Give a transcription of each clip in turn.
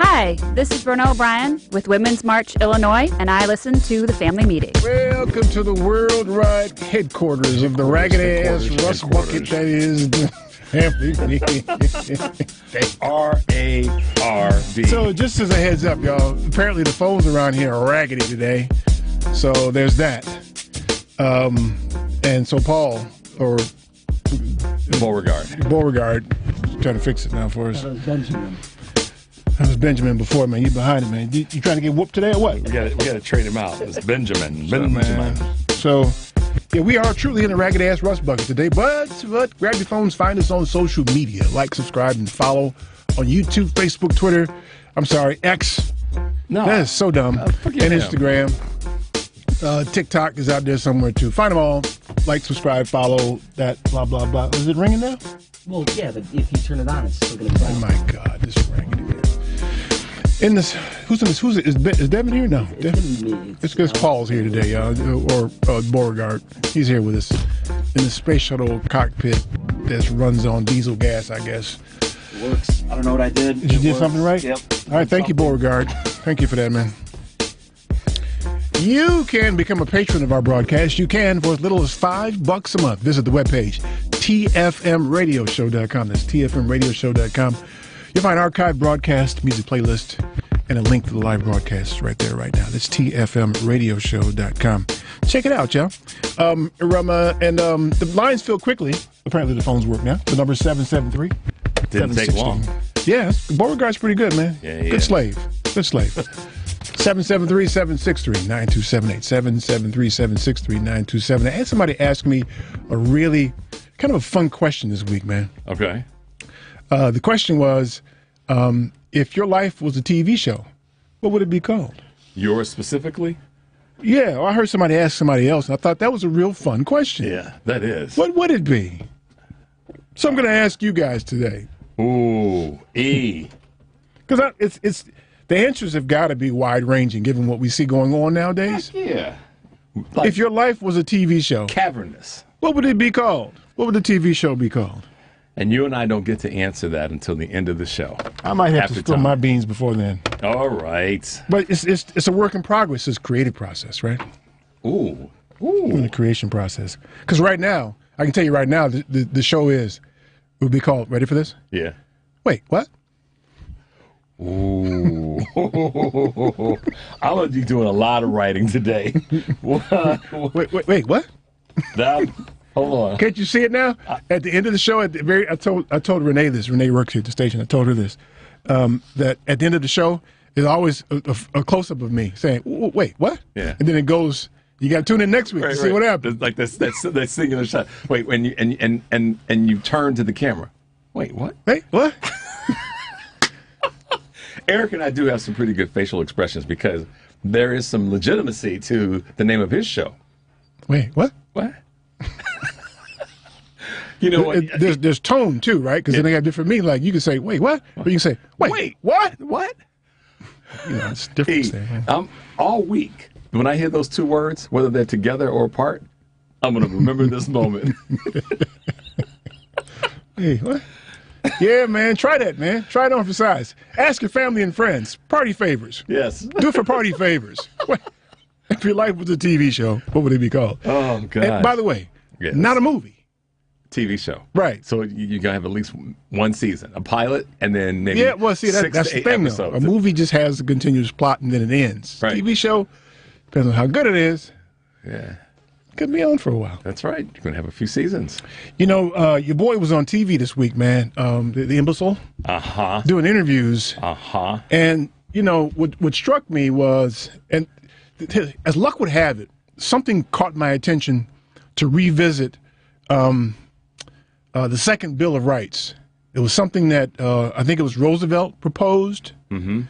Hi, this is Verna O'Brien with Women's March Illinois, and I listen to the Family Meeting. Welcome to the worldwide headquarters of the ragged-ass rust bucket that is the Family Meeting. R-A-R-D. So just as a heads up, y'all, apparently the phones around here are raggedy today. So there's that. And so Paul, or Beauregard, trying to fix it now for us. That was Benjamin before, man. You behind it, man. You trying to get whooped today or what? We got to trade him out. It's Benjamin. So, yeah, we are truly in a ragged-ass rust bucket today. But grab your phones, find us on social media. Like, subscribe, and follow on YouTube, Facebook, Twitter. I'm sorry, X. No. That is so dumb. And Instagram. TikTok is out there somewhere, too. Find them all. Like, subscribe, follow, that, blah, blah, blah. Is it ringing now? Well, yeah, but if you turn it on, it's still going to be on. Oh, my God. This is raggedy, man. In this, who's in this? Is Devin here? No, it's because Paul's here today, or Beauregard. He's here with us in the space shuttle cockpit that runs on diesel gas, I guess. It works. I don't know what I did. Did you do something right? Yep. All right, thank you, Beauregard. Thank you for that, man. You can become a patron of our broadcast. You can for as little as $5 a month. Visit the webpage, tfmradioshow.com. That's tfmradioshow.com. You'll find archived broadcast, music playlist, and a link to the live broadcast right there, right now. That's tfmradioshow.com. Check it out, y'all. The lines fill quickly. Apparently the phones work now. The number is 773. Didn't take long. Yeah, Beauregard's pretty good, man. Yeah, Good slave. 773-763-9278. 773-763-9278. I had somebody ask me a really kind of a fun question this week, man. Okay. The question was, if your life was a TV show, what would it be called? Yours specifically? Yeah, well, I heard somebody ask somebody else, and I thought that was a real fun question. Yeah, that is. What would it be? So I'm going to ask you guys today. Ooh, E. Because it's the answers have got to be wide-ranging, given what we see going on nowadays. Yeah. If your life was a TV show, cavernous, what would it be called? What would the TV show be called? And you and I don't get to answer that until the end of the show. I might have to spill my beans before then. All right. But it's a work in progress. It's a creative process, right? Ooh. In the creation process. Because right now, I can tell you right now, the show it would be called, ready for this? Yeah. Wait, what? Ooh. I'm going to be doing a lot of writing today. Wait, what? Hold on. Can't you see it now? At the end of the show, I told Renee this. Renee works here at the station. I told her this. That at the end of the show, there's always a close-up of me saying, wait, what? Yeah. And then it goes, you got to tune in next week to see what happens. Like that singular shot. Wait, when you and you turn to the camera. Wait, what? Wait, what? Eric and I do have some pretty good facial expressions because there is some legitimacy to the name of his show. Wait, what? What? You know what? There's tone too, right? Because then they got different meaning. Like you can say, "Wait, what?" Or you can say, "Wait, what?" What? You know, it's different. All week when I hear those two words, whether they're together or apart, I'm going to remember this moment. Hey, what? Yeah, man. Try that, man. Try it on for size. Ask your family and friends. Party favors. Yes. Do it for party favors. If your life was a TV show, what would it be called? Oh, God. And by the way, not a movie. TV show. Right. So you're going to have at least one season, a pilot, and then maybe that's the thing, though. A movie just has a continuous plot, and then it ends. Right. TV show, depends on how good it is. Yeah. Could be on for a while. That's right. You're going to have a few seasons. You know, your boy was on TV this week, man. The imbecile. Uh-huh. Doing interviews. Uh-huh. And, you know, what struck me was, and as luck would have it, something caught my attention to revisit the Second Bill of Rights. It was something that I think it was Roosevelt proposed. Mm-hmm.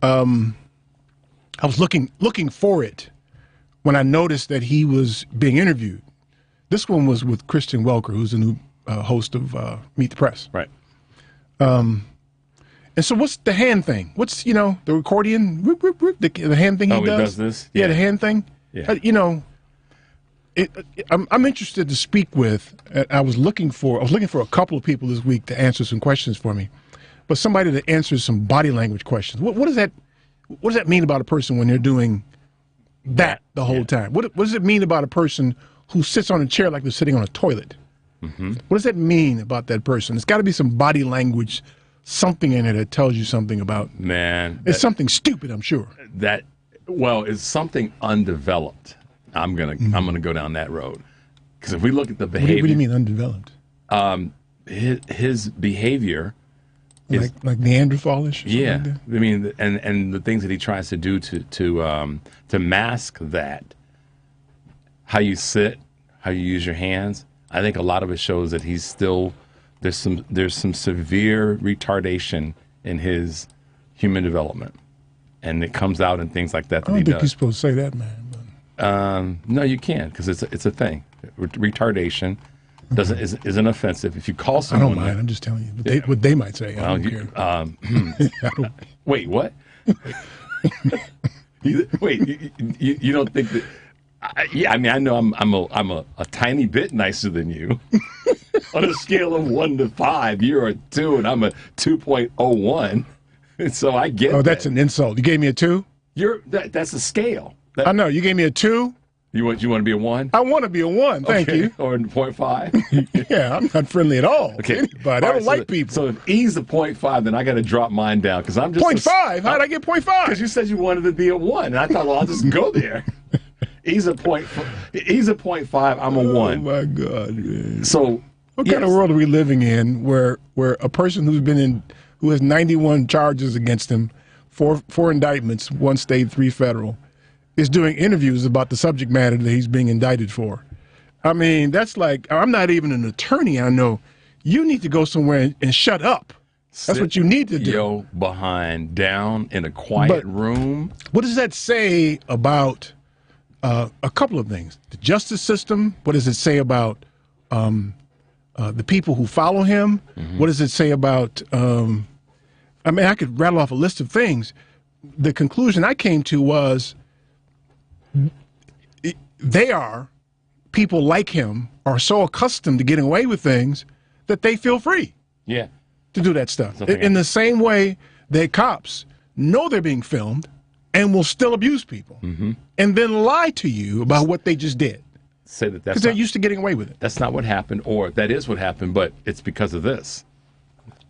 I was looking for it when I noticed that he was being interviewed. This one was with Christian Welker, who's the new host of Meet the Press. Right. And so what's the hand thing? What's, the accordion, the hand thing he does? Oh, he does this? Yeah, the hand thing. Yeah. You know, I'm interested to speak with. I was looking for a couple of people this week to answer some questions for me, but somebody that answers some body language questions. What does that mean about a person when they're doing that the whole time? What does it mean about a person who sits on a chair like they're sitting on a toilet? Mm-hmm. What does that mean about that person? It's got to be some body language, something in it that tells you something about. Man, it's something stupid, I'm sure. It's something undeveloped. I'm gonna go down that road, because if we look at the behavior, what do you mean undeveloped? His behavior is like Neanderthalish. Yeah, like I mean, and the things that he tries to do to mask that, how you sit, how you use your hands. I think a lot of it shows that he's still there's some severe retardation in his human development, and it comes out in things like that. I don't think you're supposed to say that, man. No, you can't, because it's a thing. Retardation isn't offensive. If you call someone, I don't mind. I'm just telling you what they might say. I don't care. Wait, what? Wait, you don't think that? I mean, I know I'm a tiny bit nicer than you. On a scale of 1 to 5, you're a 2 and I'm a 2.01. And so I get. Oh, that's an insult. You gave me a 2? That's a scale. I know. You gave me a 2. You want to be a 1? I want to be a 1. Thank you. Or a 0.5? Yeah, I'm not friendly at all. Okay, but I don't like people. So if E's a 0.5, then I got to drop mine down, because I'm just 0.5. How'd I get 0.5? Because you said you wanted to be a 1, and I thought, well, I'll just go there. E's a 0.5. I'm a 1. Oh my God, man. So what kind of world are we living in where a person who has 91 charges against him, four indictments, 1 state, 3 federal, is doing interviews about the subject matter that he's being indicted for? I mean, that's like, I'm not even an attorney. I know you need to go somewhere and shut up. That's what you need to do. Down in a quiet room. What does that say about a couple of things? The justice system. What does it say about the people who follow him? Mm-hmm. What does it say about? I mean, I could rattle off a list of things. The conclusion I came to was people like him are so accustomed to getting away with things that they feel free. Yeah. To do that stuff. In the same way that cops know they're being filmed and will still abuse people, mm-hmm. and then lie to you about what they just did. Say that's because they're used to getting away with it. That's not what happened, or that is what happened, but it's because of this.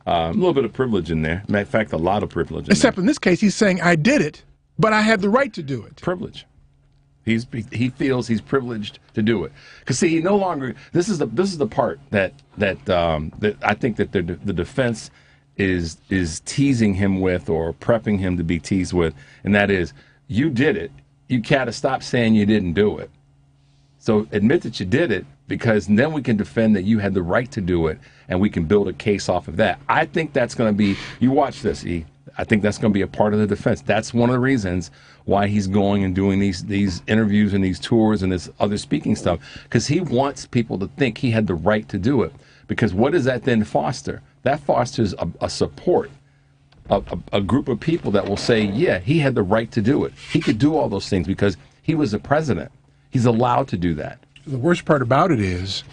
A little bit of privilege in there. Matter of fact, a lot of privilege. Except in this case, he's saying, I did it, but I had the right to do it. Privilege. He feels he's privileged to do it, because see, he no longer. This is the part that I think that the defense is teasing him with, or prepping him to be teased with, and that is, you did it. You gotta stop saying you didn't do it. So admit that you did it, because then we can defend that you had the right to do it, and we can build a case off of that. I think that's going to be. You watch this, E. I think that's going to be a part of the defense. That's one of the reasons why he's going and doing these interviews and these tours and this other speaking stuff, because he wants people to think he had the right to do it. Because what does that then foster? That fosters a support, a group of people that will say, yeah, he had the right to do it. He could do all those things because he was the president. He's allowed to do that. The worst part about it is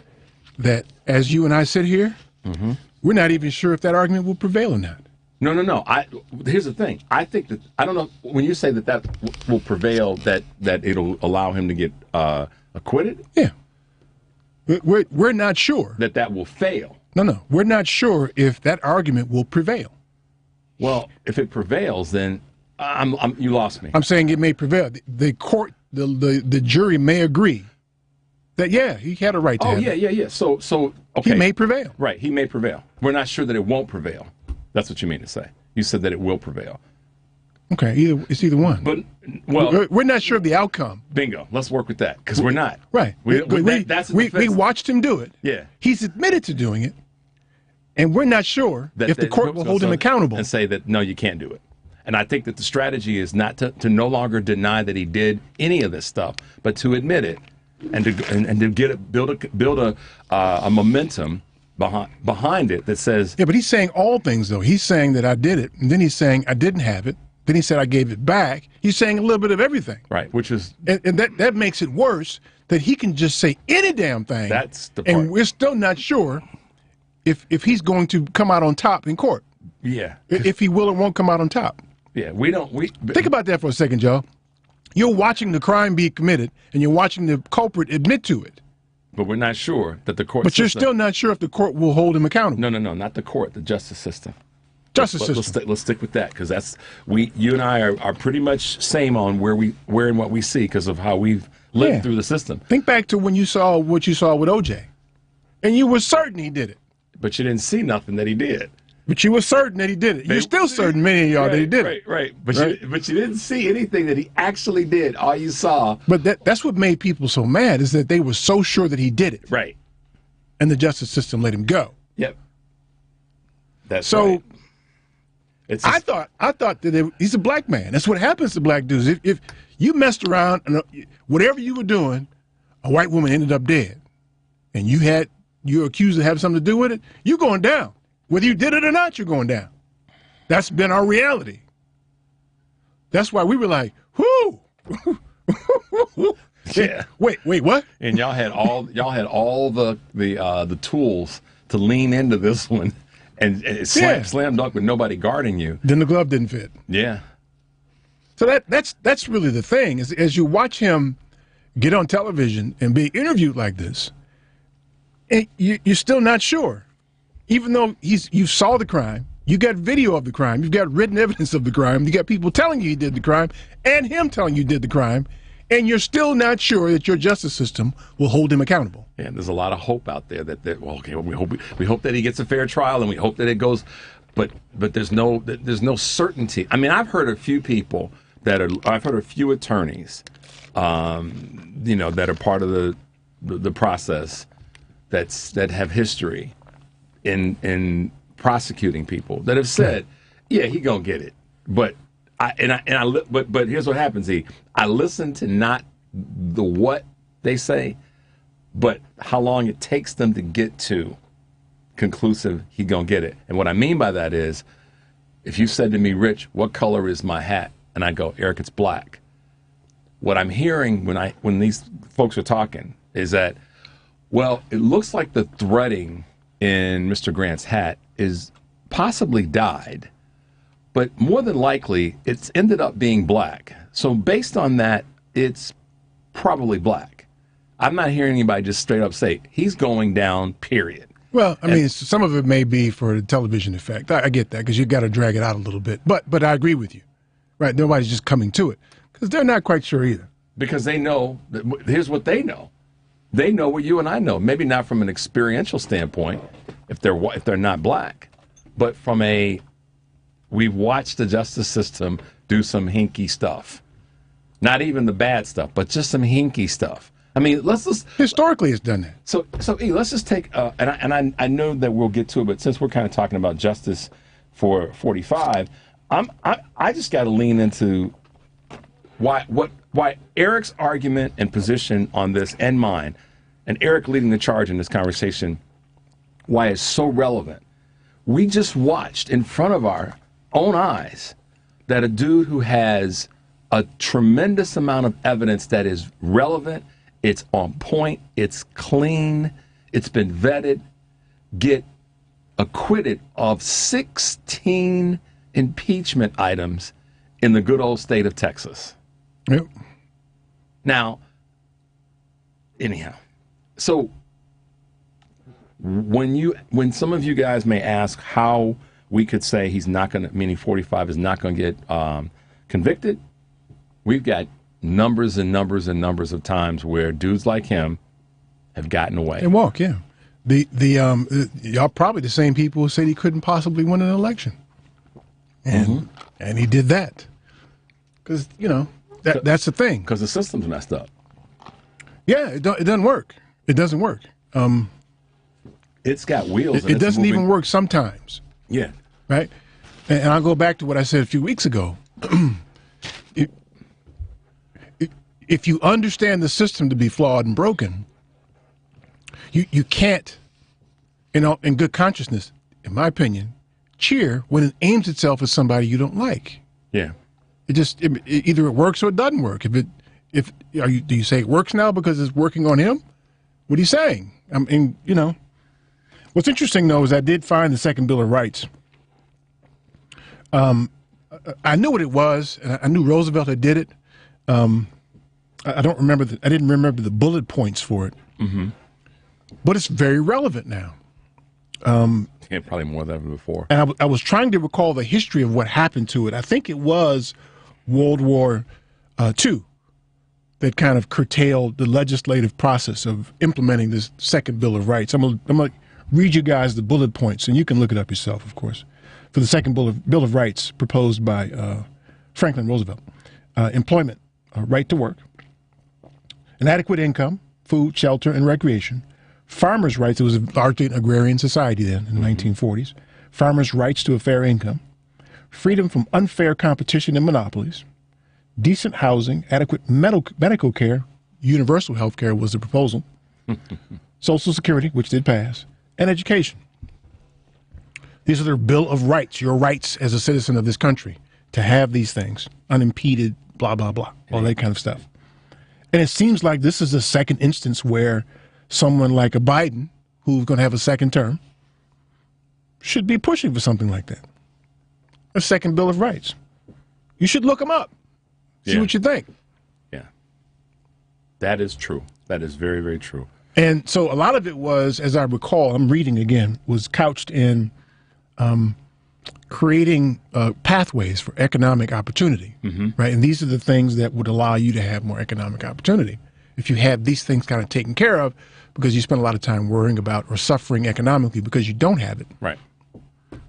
that as you and I sit here, mm-hmm. we're not even sure if that argument will prevail or not. No. Here's the thing. I think that, I don't know, when you say that will prevail, that it'll allow him to get acquitted? Yeah. We're not sure. That will fail? No. We're not sure if that argument will prevail. Well, if it prevails, then you lost me. I'm saying it may prevail. The court, the jury may agree that, yeah, he had a right to have it. Yeah. So okay. He may prevail. Right, he may prevail. We're not sure that it won't prevail. That's what you mean to say. You said that it will prevail. Okay, it's either one. But we're not sure of the outcome. Bingo. Let's work with that, because we're not. Right. We watched him do it. Yeah. He's admitted to doing it, and we're not sure if the court will hold him accountable and say that no, you can't do it. And I think that the strategy is not to no longer deny that he did any of this stuff, but to admit it and to build a momentum behind it that says. Yeah, but he's saying all things though. He's saying that I did it, and then he's saying I didn't have it, Then he said, I gave it back. He's saying a little bit of everything. Right, which is And that makes it worse that he can just say any damn thing. That's the part. And we're still not sure if he's going to come out on top in court. yeah, If he will or won't come out on top. yeah. We don't. Think about that for a second, Joe. You're watching the crime be committed, and you're watching the culprit admit to it. But we're not sure that the court. But you're system, still not sure if the court will hold him accountable. No, not the court. The justice system. Justice Let's system. let's stick with that because that's you and I are pretty much same on where and what we see because of how we've lived Yeah. through the system. Think back to when you saw what you saw with OJ, and you were certain he did it. But you didn't see nothing that he did. But you were certain that he did it. You're still certain, many of y'all, that he did it. Right. But Right. you didn't see anything that he actually did. All you saw. But that's what made people so mad, is that they were so sure that he did it, Right. and the justice system let him go. Yep. That's So right. It's I thought that he's a black man. That's what happens to black dudes. If you messed around and whatever you were doing, a white woman ended up dead, and you're accused of having something to do with it, you're going down. Whether you did it or not, you're going down. That's been our reality. That's why we were like, whoo. Yeah. Wait, what? and y'all had all the tools to lean into this one and slam dunk with nobody guarding you. Then the glove didn't fit. Yeah. So that's really the thing, is as you watch him get on television and be interviewed like this, you're still not sure. Even though you saw the crime, you got video of the crime, you've got written evidence of the crime, you got people telling you he did the crime, and him telling you did the crime, and you're still not sure that your justice system will hold him accountable. And there's a lot of hope out there that we hope that he gets a fair trial and we hope that it goes, but there's no certainty. I mean, I've heard a few people I've heard a few attorneys, that are part of the process that have history in prosecuting people that have said, yeah, he gonna get it, but here's what happens. I listen to not the what they say, but how long it takes them to get to conclusive he gonna get it. And what I mean by that is, if you said to me, Rich, what color is my hat? And I go, Eric, it's black. What I'm hearing when these folks are talking is that, well, it looks like the threading in Mr. Grant's hat is possibly dyed, but more than likely it's ended up being black. So based on that, it's probably black. I'm not hearing anybody just straight up say he's going down, period. Well, I mean, some of it may be for the television effect. I get that, because you got to drag it out a little bit. But I agree with you. Right? Nobody's just coming to it, because they're not quite sure either. Because they know, here's what they know. They know what you and I know. Maybe not from an experiential standpoint, if they're not black, but from we've watched the justice system do some hinky stuff. Not even the bad stuff, but just some hinky stuff. I mean, Historically, it's done that. So let's just take, and I know that we'll get to it, but since we're kind of talking about justice for 45, I just got to lean into why Eric's argument and position on this and mine, and Eric leading the charge in this conversation, why it's so relevant. We just watched in front of our own eyes that a dude who has a tremendous amount of evidence that is relevant, it's on point, it's clean, it's been vetted, get acquitted of 16 impeachment items in the good old state of Texas. Yep. Now, anyhow, so when some of you guys may ask how we could say he's not going to, meaning 45 is not going to get convicted, we've got numbers and numbers and numbers of times where dudes like him have gotten away. And walk, yeah. Y'all probably the same people who said he couldn't possibly win an election. And he did that. Because, that's the thing. Because the system's messed up. Yeah, it doesn't work. It doesn't work. It's got wheels. It doesn't even work sometimes. Yeah. Right? And I'll go back to what I said a few weeks ago. If you understand the system to be flawed and broken, you can't, in good consciousness, in my opinion, cheer when it aims itself at somebody you don't like. Yeah. Either it works or it doesn't work. Do you say it works now because it's working on him? What are you saying? I mean, what's interesting though is I did find the Second Bill of Rights. I knew what it was, and I knew Roosevelt had did it. I don't remember. I didn't remember the bullet points for it. Mm-hmm. But it's very relevant now. Yeah, probably more than ever before. And I was trying to recall the history of what happened to it. I think it was World War II that kind of curtailed the legislative process of implementing this Second Bill of Rights. I'm gonna read you guys the bullet points, and you can look it up yourself, of course. For the Second Bill of Rights proposed by Franklin Roosevelt. Employment, right to work, an adequate income, food, shelter, and recreation. Farmers' rights, it was largely an agrarian society then in the 1940s. Farmers' rights to a fair income, freedom from unfair competition and monopolies, decent housing, adequate medical care, universal health care was the proposal, Social Security, which did pass, and education. These are their Bill of Rights, your rights as a citizen of this country, to have these things, unimpeded, blah, blah, blah, all that kind of stuff. And it seems like this is the second instance where someone like a Biden, who's going to have a second term, should be pushing for something like that. A Second Bill of Rights. You should look them up. See what you think. Yeah. That is true. That is very, very true. And so a lot of it was, as I recall, I'm reading again, was couched in creating pathways for economic opportunity, right? And these are the things that would allow you to have more economic opportunity. If you have these things kind of taken care of, because you spend a lot of time worrying about or suffering economically because you don't have it. Right.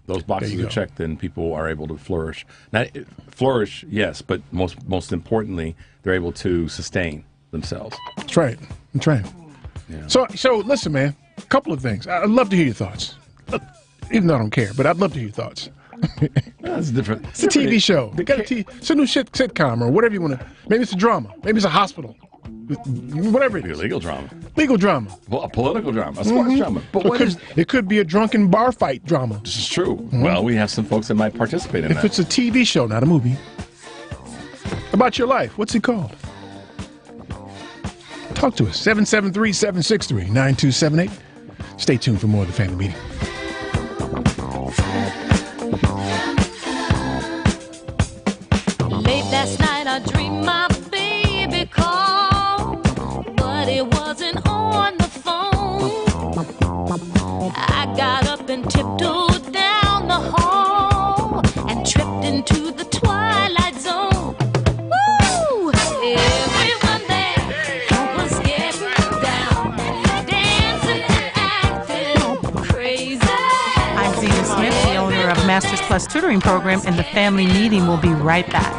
Those boxes are checked, and people are able to flourish. Not flourish, yes, but most importantly, they're able to sustain themselves. That's right. That's right. Yeah. So listen, man, a couple of things. I'd love to hear your thoughts. Even though I don't care, but I'd love to hear your thoughts. That's different. It's a TV show. It's a new sitcom or whatever you want to. Maybe it's a drama. Maybe it's a hospital. Whatever it is. Legal drama. Legal drama. Well, a political drama. A sports drama. But it could be a drunken bar fight drama. This is true. Well, we have some folks that might participate in that. If it's a TV show, not a movie. About your life. What's it called? Talk to us. 773-763-9278. Stay tuned for more of the Family Meeting. Late last night I dreamed my baby called, but it wasn't on the phone. I got up and tiptoed down the hall and tripped into the twilight zone. Woo! Everyone there was getting down, dancing and acting crazy. I'm Zena Smith, the owner of Masters Plus Tutoring Program, and the Family Meeting will be right back.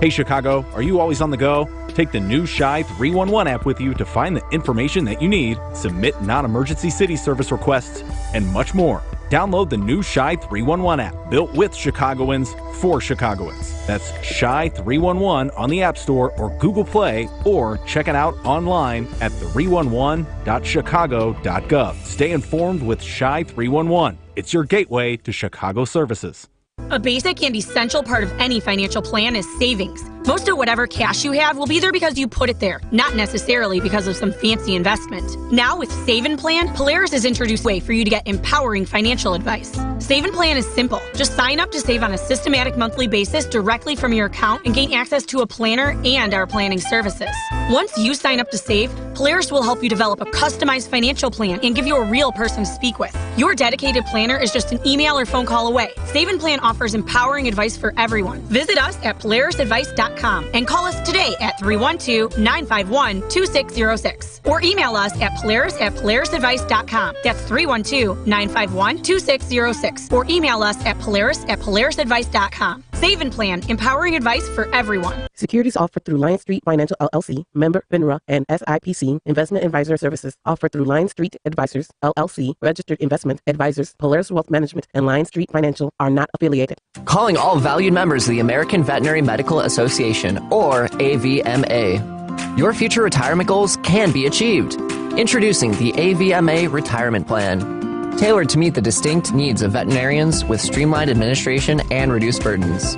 Hey Chicago, are you always on the go? Take the new Shy 311 app with you to find the information that you need, submit non-emergency city service requests, and much more. Download the new Shy 311 app, built with Chicagoans for Chicagoans. That's Shy 311 on the App Store or Google Play, or check it out online at 311.chicago.gov. Stay informed with Shy 311. It's your gateway to Chicago services. A basic and essential part of any financial plan is savings. Most of whatever cash you have will be there because you put it there, not necessarily because of some fancy investment. Now with Save and Plan, Polaris has introduced a way for you to get empowering financial advice. Save and Plan is simple. Just sign up to save on a systematic monthly basis directly from your account and gain access to a planner and our planning services. Once you sign up to save, Polaris will help you develop a customized financial plan and give you a real person to speak with. Your dedicated planner is just an email or phone call away. Save and Plan offers empowering advice for everyone. Visit us at polarisadvice.com and call us today at 312-951-2606 or email us at polarisadvice.com. That's 312-951-2606 or email us at polarisadvice.com. Saving Plan, empowering advice for everyone. Securities offered through Lion Street Financial LLC, member FINRA and SIPC. Investment advisor services offered through Lion Street Advisors LLC, registered investment advisors. Polaris Wealth Management and Lion Street Financial are not affiliated. Calling all valued members of the American Veterinary Medical Association, or AVMA. Your future retirement goals can be achieved. Introducing the AVMA Retirement Plan, tailored to meet the distinct needs of veterinarians with streamlined administration and reduced burdens.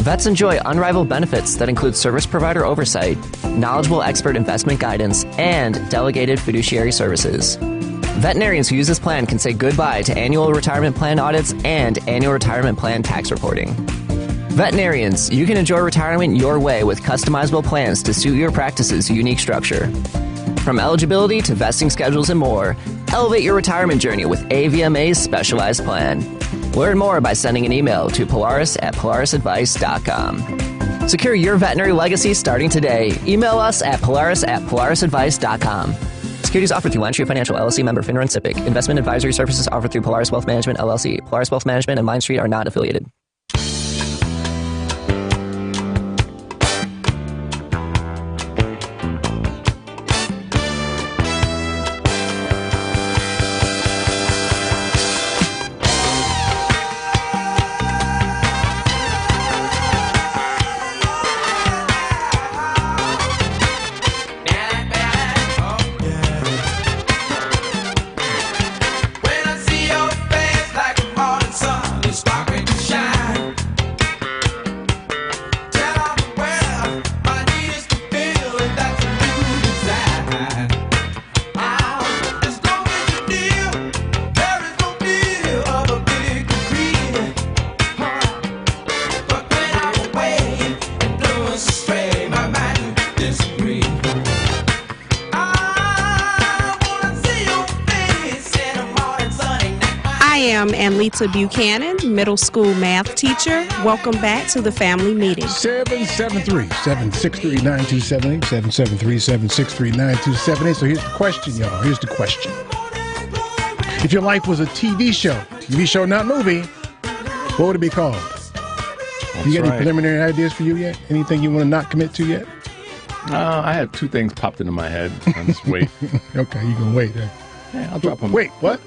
Vets enjoy unrivaled benefits that include service provider oversight, knowledgeable expert investment guidance, and delegated fiduciary services. Veterinarians who use this plan can say goodbye to annual retirement plan audits and annual retirement plan tax reporting. Veterinarians, you can enjoy retirement your way with customizable plans to suit your practice's unique structure. From eligibility to vesting schedules and more, elevate your retirement journey with AVMA's specialized plan. Learn more by sending an email to polaris@polarisadvice.com. Secure your veterinary legacy starting today. Email us at polaris@polarisadvice.com. Securities offered through Lion Street Financial LLC, member FINRA and SIPC. Investment advisory services offered through Polaris Wealth Management LLC. Polaris Wealth Management and Lion Street are not affiliated. Lita Buchanan, middle school math teacher. Welcome back to the family meeting. 773-763-9278, 773-763-9278. So here's the question, y'all. Here's the question. If your life was a TV show, not movie, what would it be called? You got any preliminary ideas for you yet? Anything you want to not commit to yet? I had two things popped into my head. I'll just wait. Okay, you can wait then. Yeah, I'll drop them. Wait, what?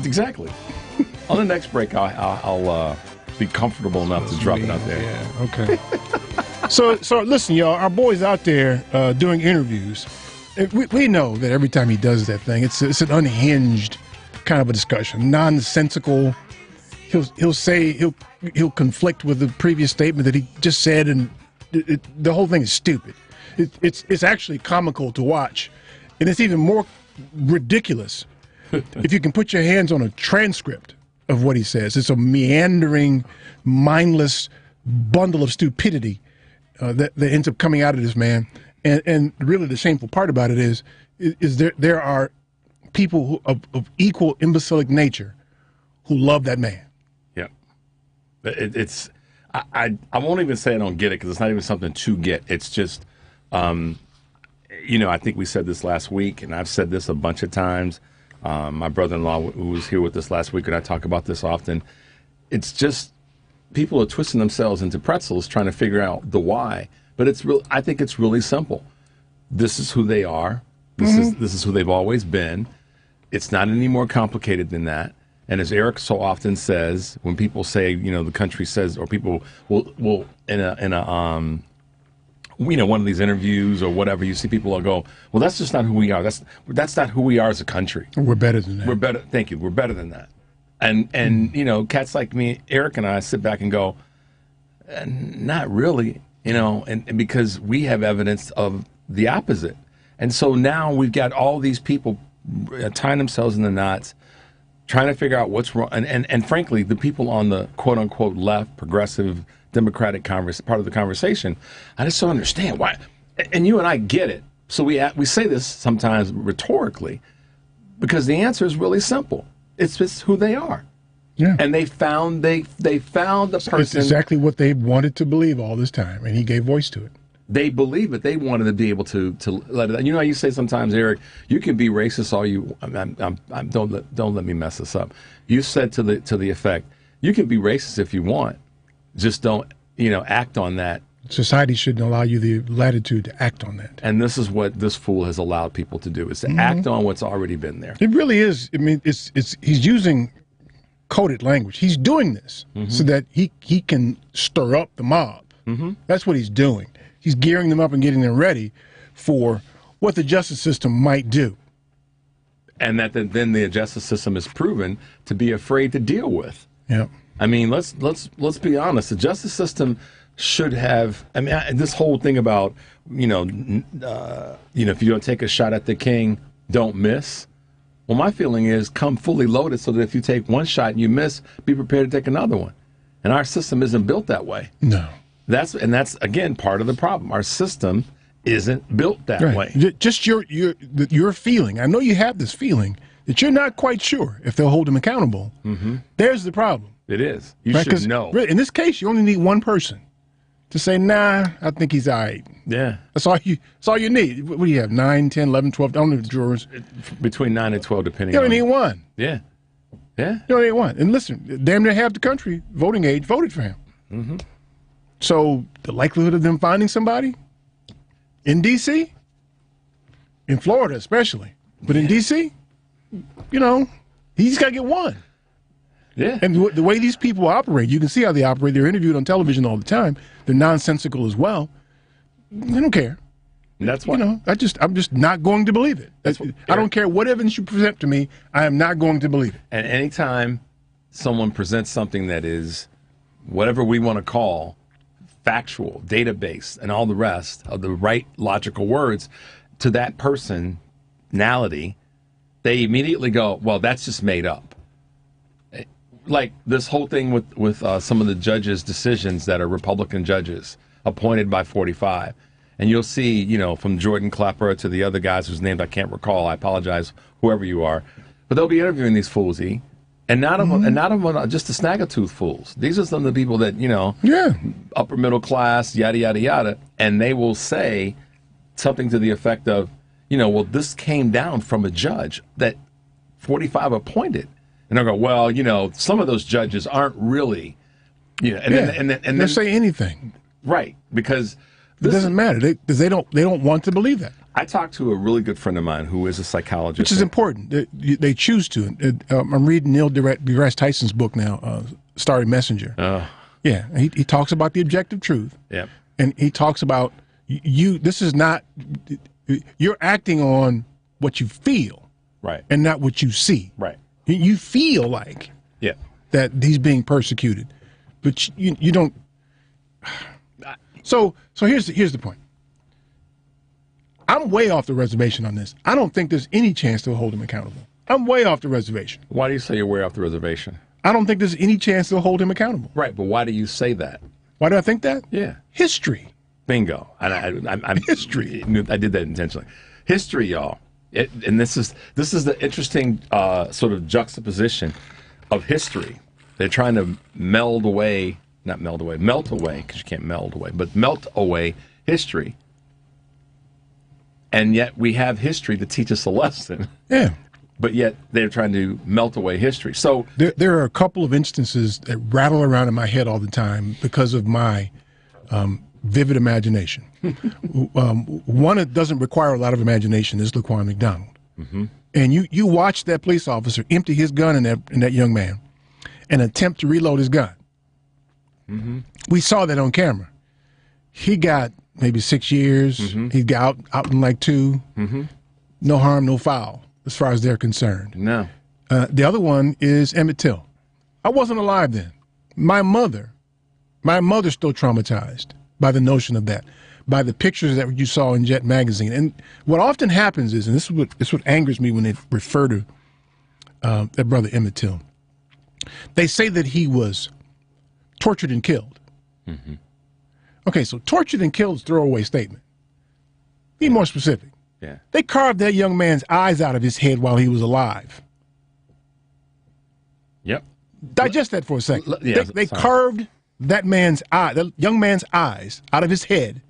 Exactly. On the next break, I'll be comfortable enough to drop it out there. Yeah, okay. So listen, y'all, our boy's out there doing interviews. We know that every time he does that thing, it's an unhinged kind of a discussion, nonsensical. He'll conflict with the previous statement that he just said, and the whole thing is stupid. It's actually comical to watch, and it's even more ridiculous if you can put your hands on a transcript of what he says. It's a meandering, mindless bundle of stupidity that ends up coming out of this man. And really the shameful part about it is there are people of equal imbecilic nature who love that man. Yeah. I won't even say I don't get it, because it's not even something to get. It's just, I think we said this last week, and I've said this a bunch of times. My brother-in-law, who was here with us last week, and I talk about this often, it's just people are twisting themselves into pretzels trying to figure out the why. But I think it's really simple. This is who they are. This is who they've always been. It's not any more complicated than that. And as Eric so often says, when people say, the country says, or people will in one of these interviews or whatever, you see people will go, well, that's just not who we are. That's not who we are as a country. We're better than that. We're better. Thank you. We're better than that. And cats like me, Eric and I sit back and go, not really, and because we have evidence of the opposite. And so now we've got all these people tying themselves in the knots, trying to figure out what's wrong. And frankly, the people on the quote unquote left, progressive, Democratic part of the conversation, I just don't understand why. And you and I get it. So we say this sometimes rhetorically, because the answer is really simple. It's just who they are. Yeah. And they found the person. It's exactly what they wanted to believe all this time, and he gave voice to it. They believe it. They wanted to be able to let it. You know how you say sometimes, Eric, you can be racist all you. Don't let me mess this up. You said to the effect, you can be racist if you want, just don't act on that. Society shouldn't allow you the latitude to act on that. And this is what this fool has allowed people to do, is to act on what's already been there. It really is. I mean, he's using coded language. He's doing this so that he can stir up the mob. That's what he's doing. He's gearing them up and getting them ready for what the justice system might do. And that then the justice system is proven to be afraid to deal with. Yeah. I mean, let's be honest. The justice system should have. I mean, this whole thing about if you don't take a shot at the king, don't miss. Well, my feeling is come fully loaded, so that if you take one shot and you miss, be prepared to take another one. And our system isn't built that way. No. That's again part of the problem. Our system isn't built that way. Just your feeling. I know you have this feeling that you're not quite sure if they'll hold him accountable. There's the problem. It is. You should know. In this case, you only need one person to say, nah, I think he's all right. Yeah. That's all you need. What do you have, 9, 10, 11, 12? I don't know the jurors. Between 9 and 12, depending You on. only need one. Yeah. Yeah. You only need one. And listen, damn near half the country, voting age, voted for him. So the likelihood of them finding somebody in D.C., in Florida especially, but in D.C., he's got to get one. Yeah. And the way these people operate, you can see how they operate. They're interviewed on television all the time. They're nonsensical as well. They don't care. And that's why. I'm just not going to believe it. I don't care what evidence you present to me. I am not going to believe it. And anytime someone presents something that is whatever we want to call factual, database, and all the rest of the right logical words to that personality, they immediately go, well, that's just made up. Like this whole thing with some of the judges' decisions that are Republican judges appointed by 45. And you'll see, from Jordan Klepper to the other guys whose names I can't recall. I apologize, whoever you are. But they'll be interviewing these fools, and not of them just the snaggletooth fools. These are some of the people that, upper middle class, yada, yada, yada. And they will say something to the effect of, well, this came down from a judge that 45 appointed. And they'll go, well, some of those judges aren't really, and then they'll say anything. Right, because it doesn't matter because they don't want to believe that. I talked to a really good friend of mine who is a psychologist, which is important. They choose to. I'm reading Neil deGrasse Tyson's book now, Starry Messenger. Yeah, he talks about the objective truth. Yeah, and he talks about this is not. You're acting on what you feel, right, and not what you see, right. You feel like that he's being persecuted, but you don't. So here's the point. I'm way off the reservation on this. I don't think there's any chance they'll hold him accountable. I'm way off the reservation. Why do you say you're way off the reservation? I don't think there's any chance they'll hold him accountable. Right, but why do you say that? Why do I think that? Yeah. History. Bingo. I'm history. I did that intentionally. History, y'all. And this is the interesting sort of juxtaposition of history. They're trying to melt away, because you can't meld away, but melt away history. And yet we have history to teach us a lesson. Yeah. But yet they're trying to melt away history. So there are a couple of instances that rattle around in my head all the time because of my vivid imagination. One that doesn't require a lot of imagination is Laquan McDonald. And you watch that police officer empty his gun in that young man and attempt to reload his gun. We saw that on camera. He got maybe 6 years. He got out in like 2. No harm, no foul, as far as they're concerned. No. The other one is Emmett Till. I wasn't alive then. My mother's still traumatized by the notion of that, by the pictures that you saw in Jet magazine. And what often happens is, and this is what angers me when they refer to that brother Emmett Till, they say that he was tortured and killed. Okay, so tortured and killed is a throwaway statement. Be more specific. Yeah. They carved that young man's eyes out of his head while he was alive. Yep. Digest that for a second. Yeah, they carved that young man's eyes out of his head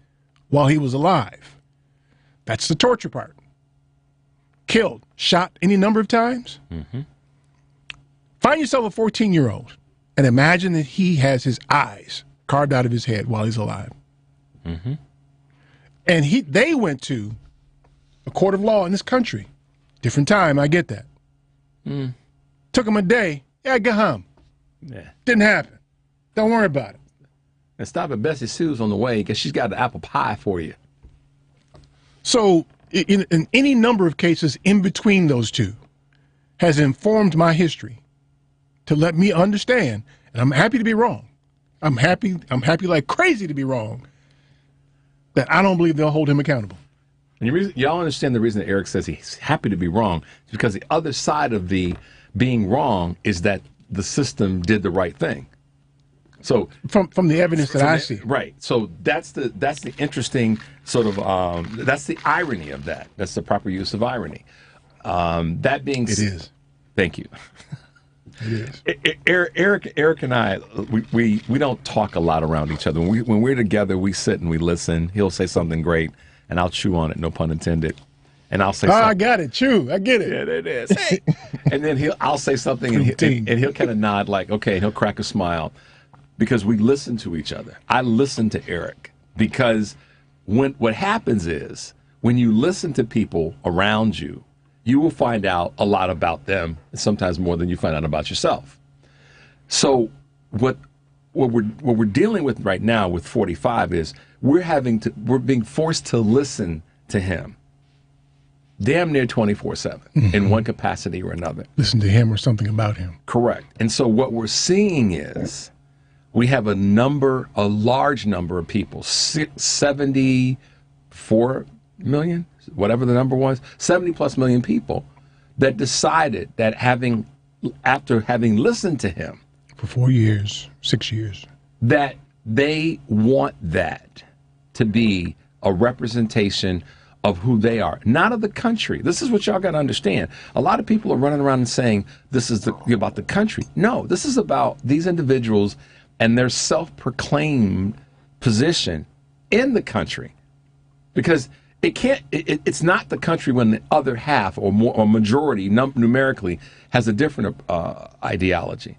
while he was alive. That's the torture part. Killed, shot any number of times. Find yourself a 14-year-old and imagine that he has his eyes carved out of his head while he's alive. Mm-hmm. And they went to a court of law in this country. Different time, I get that. Mm. Took him a day. Yeah, go home. Yeah. Didn't happen. Don't worry about it. And stop at Bessie Sue's on the way because she's got the apple pie for you. So in any number of cases in between those two has informed my history to let me understand, and I'm happy to be wrong. I'm happy like crazy to be wrong, that I don't believe they'll hold him accountable. And y'all understand the reason that Eric says he's happy to be wrong is because the other side of the being wrong is that the system did the right thing. So from the evidence that I see, right? So that's the interesting sort of that's the irony of that. That's the proper use of irony. That being it is. Thank you. It is. Eric and I, we don't talk a lot around each other. When we're together, we sit and we listen. He'll say something great, and I'll chew on it. No pun intended. And I'll say, something. I got it. Chew. I get it. Yeah, there it is. Hey. And then I'll say something, and he'll kind of nod like, okay, and he'll crack a smile. Because we listen to each other. I listen to Eric because what happens is when you listen to people around you, you will find out a lot about them, sometimes more than you find out about yourself. So what we're dealing with right now with 45 is we're being forced to listen to him damn near 24/7 in one capacity or another. Listen to him or something about him. Correct. And so what we're seeing is we have a large number of people, 74 million, whatever the number was, 70 plus million people that decided that after having listened to him for 4 years, 6 years, that they want that to be a representation of who they are, not of the country. This is what y'all got to understand. A lot of people are running around and saying this is about the country. No, this is about these individuals and their self-proclaimed position in the country, because it's not the country when the other half or majority numerically has a different ideology.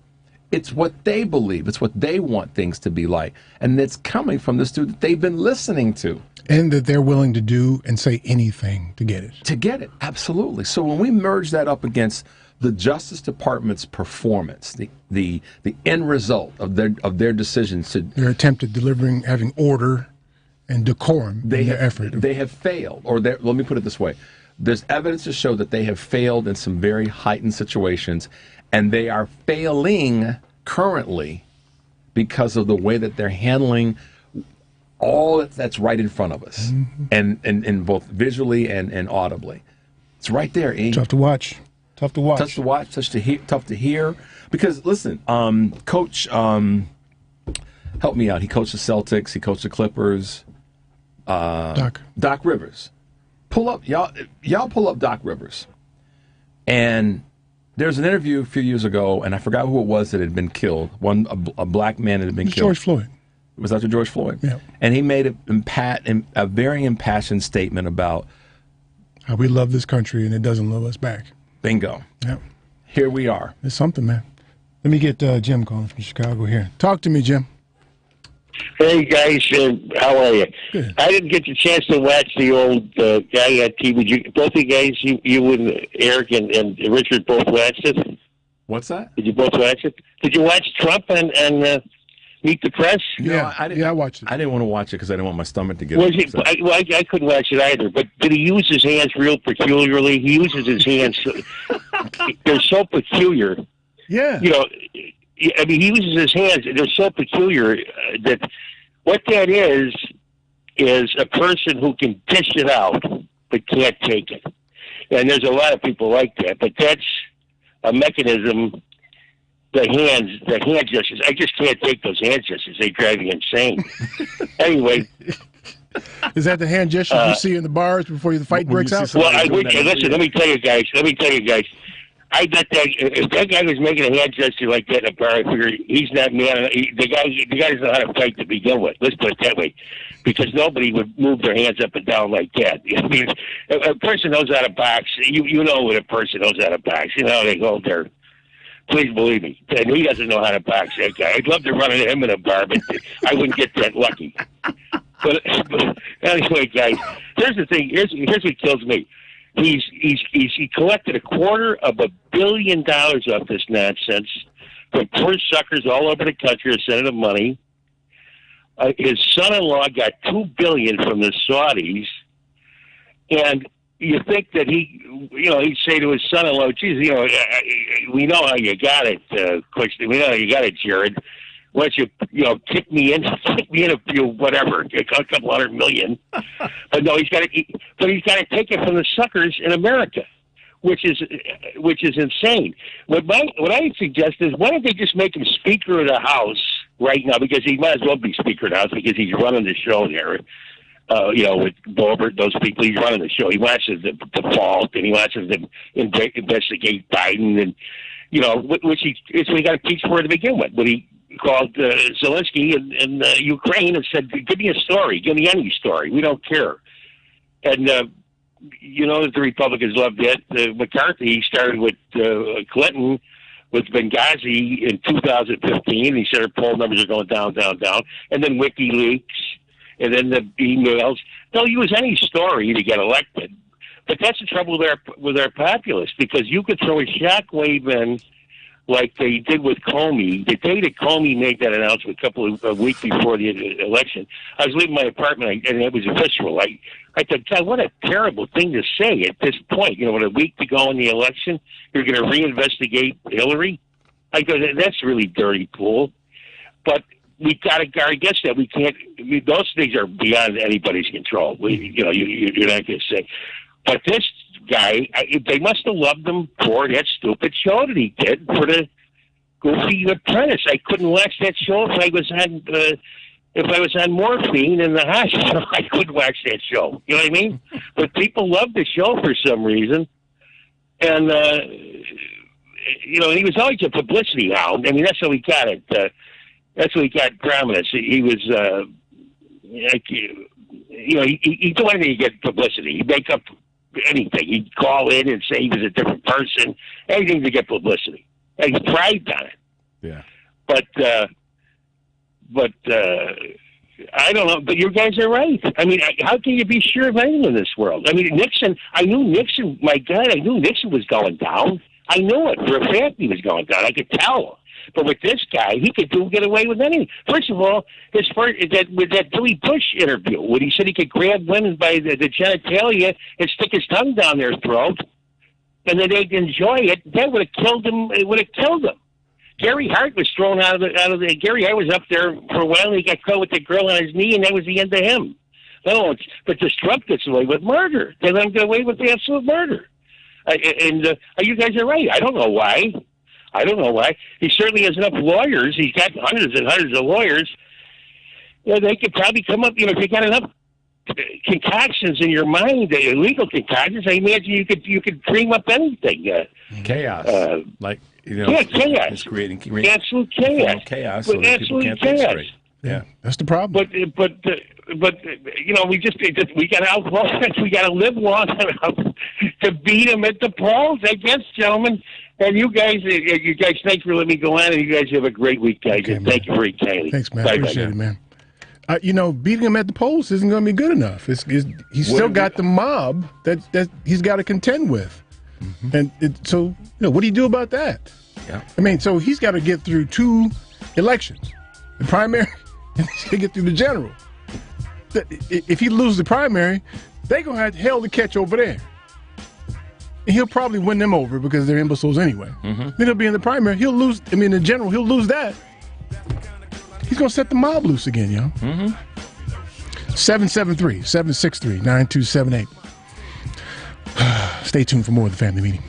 It's what they believe. It's what they want things to be like, and it's coming from the student they've been listening to, and that they're willing to do and say anything to get it. To get it, absolutely. So when we merge that up against the Justice Department's performance, the end result of their decisions to their attempt at having order and decorum in their effort. They have failed, or let me put it this way. There's evidence to show that they have failed in some very heightened situations, and they are failing currently because of the way that they're handling all that's right in front of us, and both visually and audibly. It's right there, E. Tough to watch. Tough to watch. Tough to watch. Tough to hear. Because listen, Coach, help me out. He coached the Celtics. He coached the Clippers. Doc Rivers. Pull up, y'all. Pull up Doc Rivers. And there's an interview a few years ago, and I forgot who it was that had been killed. A black man that had been killed. George Floyd. Was that George Floyd? Yeah. And he made a very impassioned statement about how we love this country and it doesn't love us back. Bingo. Yeah. Here we are. It's something, man. Let me get Jim calling from Chicago here. Talk to me, Jim. Hey, guys. How are you? Good. I didn't get the chance to watch the old guy on TV. Both the guys, you and Eric and Richard both watched it? What's that? Did you both watch it? Did you watch Trump and Meet the Press? Yeah, I watched it. I didn't want to watch it because I didn't want my stomach to get upset. I couldn't watch it either, but did he use his hands real peculiarly? He uses his hands. They're so peculiar. Yeah. You know, I mean, he uses his hands. They're so peculiar that what that is a person who can dish it out but can't take it. And there's a lot of people like that, but that's a mechanism. The hand gestures. I just can't take those hand gestures. They drive me insane. Anyway. Is that the hand gestures you see in the bars before the fight breaks out? Well, listen, let me tell you guys. I bet that if that guy was making a hand gesture like that in a bar, I figure he's not man. The guy doesn't know how to fight to begin with. Let's put it that way, because nobody would move their hands up and down like that. I mean, a person knows how to box. You know when a person knows how to box. You know they hold their Please believe me. And he doesn't know how to box, that guy. I'd love to run into him in a bar, but I wouldn't get that lucky. But anyway, guys, here's the thing. Here's what kills me. He collected $250 million off this nonsense from poor suckers all over the country who sent him money. His son-in-law got $2 billion from the Saudis, and you think that he'd say to his son-in-law, "Geez, we know how you got it, Quickly. We know how you got it, Jared. Why don't you, kick me in a few, whatever, a couple $100 million." But no, he's got to take it from the suckers in America, which is insane. What I suggest is, why don't they just make him Speaker of the House right now? Because he might as well be Speaker of the House because he's running the show there. With Boebert, those people, he's running the show. He wants us to default, and he wants us to investigate Biden, and which he got impeached for to begin with. But he called Zelensky in Ukraine and said, "Give me a story. Give me any story. We don't care." And that the Republicans loved it. McCarthy started with Clinton with Benghazi in 2015. He said our poll numbers are going down, down, down. And then WikiLeaks. And then the emails. They'll use any story to get elected. But that's the trouble with our populace, because you could throw a shockwave in like they did with Comey. The day that Comey made that announcement a week before the election, I was leaving my apartment, and it was official. I thought, God, what a terrible thing to say at this point. With a week to go in the election, you're going to reinvestigate Hillary? I go, that's really dirty pool. But we got to guard against that. We can't. Those things are beyond anybody's control. You're not going to say. But this guy, they must have loved him for that stupid show that he did for the Goofy Apprentice. I couldn't watch that show if I was on morphine in the hospital. I couldn't watch that show. You know what I mean? But people loved the show for some reason, and he was always a publicity hound. I mean, that's how he got it. That's what he got prominence. He was, he'd do anything to get publicity. He'd make up anything. He'd call in and say he was a different person, anything to get publicity. And he thrived on it. Yeah. But I don't know. But you guys are right. I mean, how can you be sure of anything in this world? I mean, Nixon, my God, I knew Nixon was going down. I knew it. For a fact he was going down. I could tell. But with this guy, he could get away with anything. First of all, with that Billy Bush interview, when he said he could grab women by the genitalia and stick his tongue down their throat, and then they'd enjoy it, that would have killed him. It would have killed him. Gary Hart was thrown out of the. Gary Hart was up there for a while, and he got caught with the girl on his knee, and that was the end of him. No, but this Trump gets away with murder. They let him get away with the absolute murder. You guys are right. I don't know why. He certainly has enough lawyers. He's got hundreds and hundreds of lawyers. They could probably come up. If you got enough concoctions in your mind, illegal concoctions, I imagine you could dream up anything. Chaos, chaos. It's creating absolute chaos. Chaos, so that people can't think straight. Yeah, that's the problem. But we got to outlaw it. We got to live long enough to beat them at the polls, I guess, gentlemen. And you guys, thanks for letting me go on. And you guys have a great week, guys. Okay, and thank you very kindly. Thanks, man. Appreciate it, man. Beating him at the polls isn't going to be good enough. He's still got the mob that he's got to contend with. Mm-hmm. And what do you do about that? Yeah. I mean, so he's got to get through 2 elections, the primary, and he's got to get through the general. If he loses the primary, they're going to have hell to catch over there. And he'll probably win them over because they're imbeciles anyway. Mm-hmm. Then he'll be in the primary. He'll lose. I mean, in general, he'll lose that. He's going to set the mob loose again, yo. Mm-hmm. 773-763-9278. Stay tuned for more of the Family Meeting.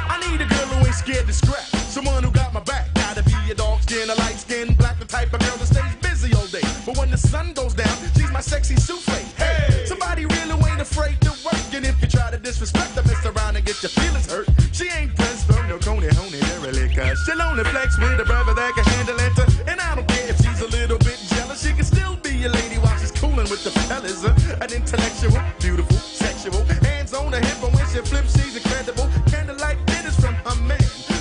I need a girl who ain't scared to scrap. Someone who got my back. Gotta be a dark skin, a light skin, black, the type of girl that stays busy all day. But when the sun goes down, she's my sexy souffle. Hey, somebody really ain't afraid to work. And if you try to disrespect her, mess around and get your feelings hurt. She ain't pressed from no coney, honey, derelict. She'll only flex with a brother that can handle it. And I don't care if she's a little bit jealous. She can still be a lady while she's cooling with the fellas. An intellectual fashion flip, she's incredible. Candlelight dinners from her man.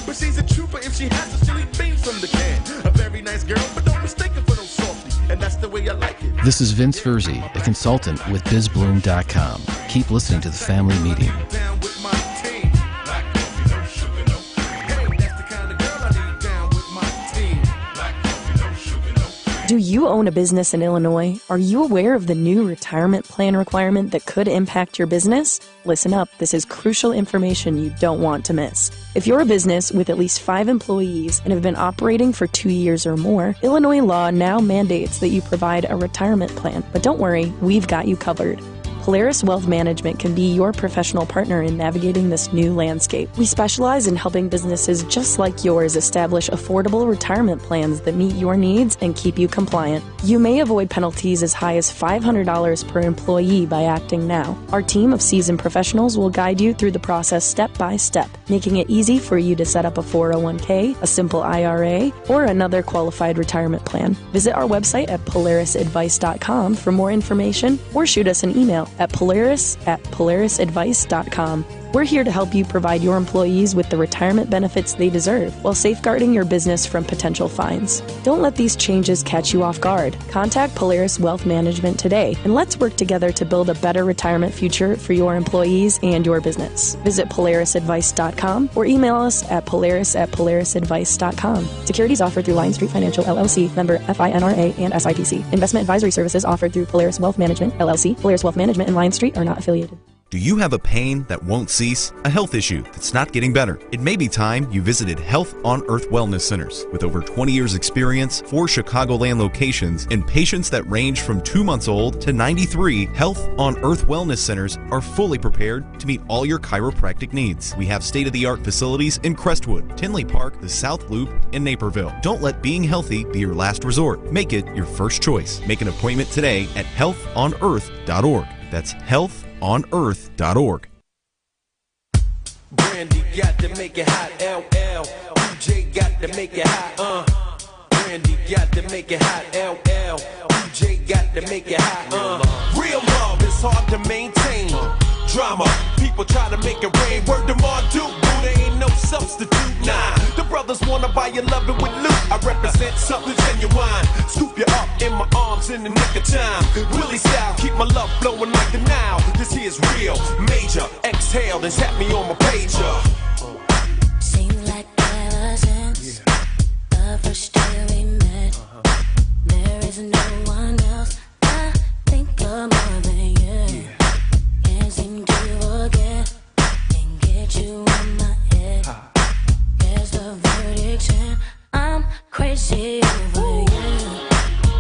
But she's a trooper if she has to chili beans from the can. A very nice girl, but don't mistake her for no softy. And that's the way I like it. This is Vince Verzi, a consultant with BizBloom.com. Keep listening to The Family Meeting. Down with my team. Black coffee, no sugar, no cream. Hey, that's the kind of girl I need down with my team. Black coffee, no sugar, no cream. Do you own a business in Illinois? Are you aware of the new retirement plan requirement that could impact your business? Listen up, this is crucial information you don't want to miss. If you're a business with at least 5 employees and have been operating for 2 years or more, Illinois law now mandates that you provide a retirement plan. But don't worry, we've got you covered. Polaris Wealth Management can be your professional partner in navigating this new landscape. We specialize in helping businesses just like yours establish affordable retirement plans that meet your needs and keep you compliant. You may avoid penalties as high as $500 per employee by acting now. Our team of seasoned professionals will guide you through the process step by step, making it easy for you to set up a 401k, a simple IRA, or another qualified retirement plan. Visit our website at polarisadvice.com for more information or shoot us an email at polarisadvice.com. We're here to help you provide your employees with the retirement benefits they deserve while safeguarding your business from potential fines. Don't let these changes catch you off guard. Contact Polaris Wealth Management today, and let's work together to build a better retirement future for your employees and your business. Visit polarisadvice.com or email us at polarisadvice.com. Securities offered through Lion Street Financial, LLC, member FINRA and SIPC. Investment advisory services offered through Polaris Wealth Management, LLC. Polaris Wealth Management and Lion Street are not affiliated. Do you have a pain that won't cease? A health issue that's not getting better? It may be time you visited Health on Earth Wellness Centers. With over 20 years experience, 4 Chicagoland locations, and patients that range from 2 months old to 93, Health on Earth Wellness Centers are fully prepared to meet all your chiropractic needs. We have state-of-the-art facilities in Crestwood, Tinley Park, the South Loop, and Naperville. Don't let being healthy be your last resort. Make it your first choice. Make an appointment today at healthonearth.org. That's healthonearth.org. Brandy got to make it hot, LL. DJ got to make it hot, Brandy got to make it hot, LL. DJ got to make it hot, Real love is hard to maintain. Drama, people try to make it rain. Word to Marduk, boo, there ain't no substitute. Nah, the brothers wanna buy your loving with loot. I represent something genuine. Scoop you up in my arms in the nick of time. Willie style, keep my love flowing like the Nile. This here's real, major. Exhale, then tap me on my pager. Seems like ever since the first day we met, there is no one else I think of more than you. Can't seem to forget and get you on my head. Guess the verdict's in, I'm crazy over you.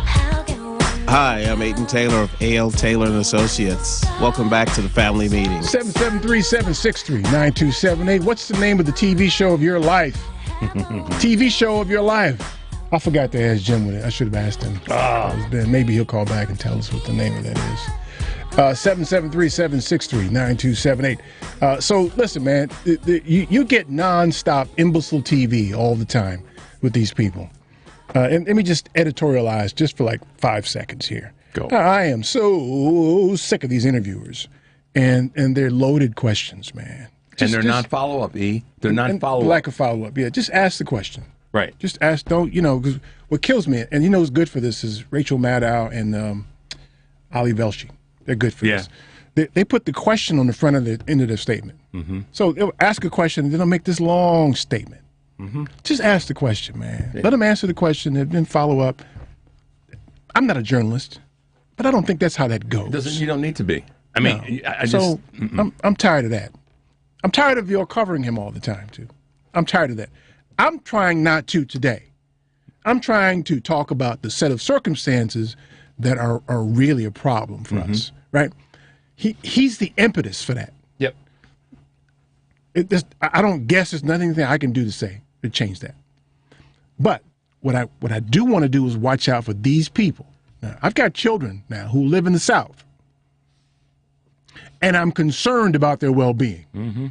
How can one... Hi, I'm Aiden Taylor of A.L. Taylor & Associates. Welcome back to the Family Meeting. 773-763-9278. What's the name of the TV show of your life? TV show of your life. I forgot to ask Jim with it. I should have asked him. Maybe he'll call back and tell us what the name of that is. 773-763-9278. So listen, man, you get nonstop imbecile TV all the time with these people. And let me just editorialize just for like 5 seconds here. Go. I am so sick of these interviewers and their loaded questions, man. And they're not follow-up, E. They're not follow-up. Lack of follow-up, yeah. Just ask the question. Right. Just ask, because what kills me, and who's good for this is Rachel Maddow and Ali Velshi. They're good for this. They put the question on the front of the end of the statement. Mm-hmm. So they'll ask a question, and then they'll make this long statement. Mm-hmm. Just ask the question, man. Let them answer the question and then follow up. I'm not a journalist, but I don't think that's how that goes. You don't need to be. I mean, no. I'm tired of that. I'm tired of you all covering him all the time, too. I'm tired of that. I'm trying not to today. I'm trying to talk about the set of circumstances that are really a problem for us, right? He's the impetus for that. Yep. I don't guess there's nothing that I can do to change that. But what I do want to do is watch out for these people. Now, I've got children now who live in the South, and I'm concerned about their well-being. Mm-hmm.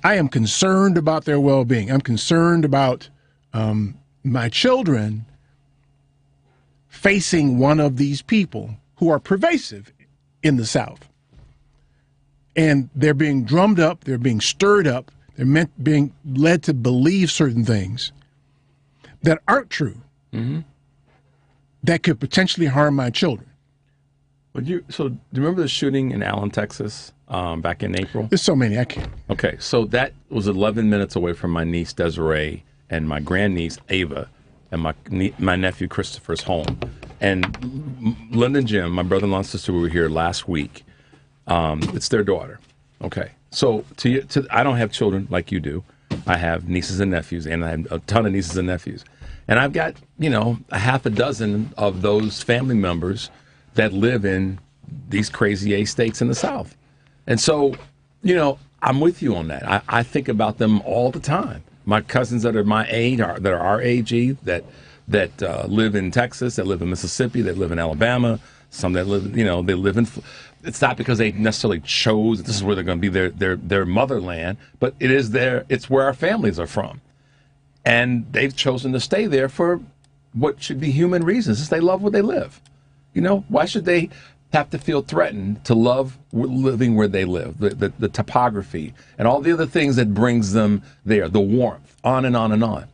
I am concerned about their well-being. I'm concerned about my children facing one of these people who are pervasive in the South. and they're being drummed up, they're being stirred up, they're being led to believe certain things that aren't true, that could potentially harm my children. Do you remember the shooting in Allen, Texas, back in April? There's so many, I can't. Okay, so that was 11 minutes away from my niece Desiree and my grandniece Ava and my nephew Christopher's home. And Linda and Jim, my brother-in-law and sister, were here last week. It's their daughter. Okay, so I don't have children like you do. I have nieces and nephews, and I have a ton of nieces and nephews. And I've got, a half a dozen of those family members that live in these crazy A states in the South. And so, I'm with you on that. I think about them all the time. My cousins that are my age, that are our age, that live in Texas, that live in Mississippi, that live in Alabama, some that live, they live in. It's not because they necessarily chose this is where they're going to be their motherland, but it's where our families are from. And they've chosen to stay there for what should be human reasons, is they love where they live. Why should they have to feel threatened to love living where they live, the topography and all the other things that brings them there, the warmth, on and on and on.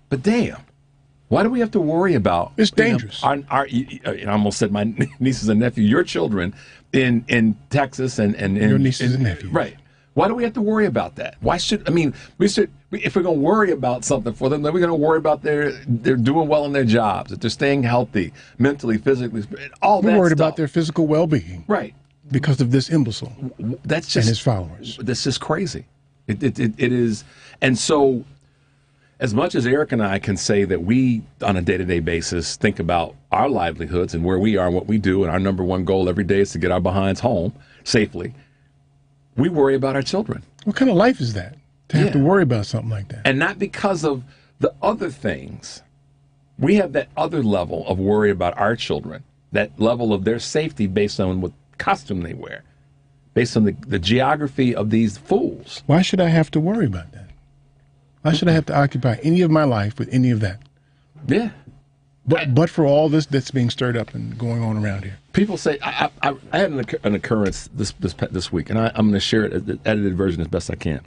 But damn, why do we have to worry about? It's dangerous. I almost said my nieces and nephews, your children in Texas and your nieces and nephews, right? Why do we have to worry about that? Why should we should, if we're going to worry about something for them, then we're going to worry about they're doing well in their jobs, that they're staying healthy, mentally, physically, all that. We're worried stuff. about their physical well-being, right? Because of this imbecile. That's just and his followers. That's just crazy. It is, and so as much as Eric and I can say that we, on a day-to-day basis, think about our livelihoods and where we are and what we do, and our number one goal every day is to get our behinds home safely. We worry about our children. What kind of life is that, to have to worry about something like that? And not because of the other things. We have that other level of worry about our children, that level of their safety based on what costume they wear, based on the geography of these fools. Why should I have to worry about that? Why should I have to occupy any of my life with any of that? Yeah. But for all this that's being stirred up and going on around here. People say, I had an occurrence this week, and I'm going to share it, the edited version as best I can.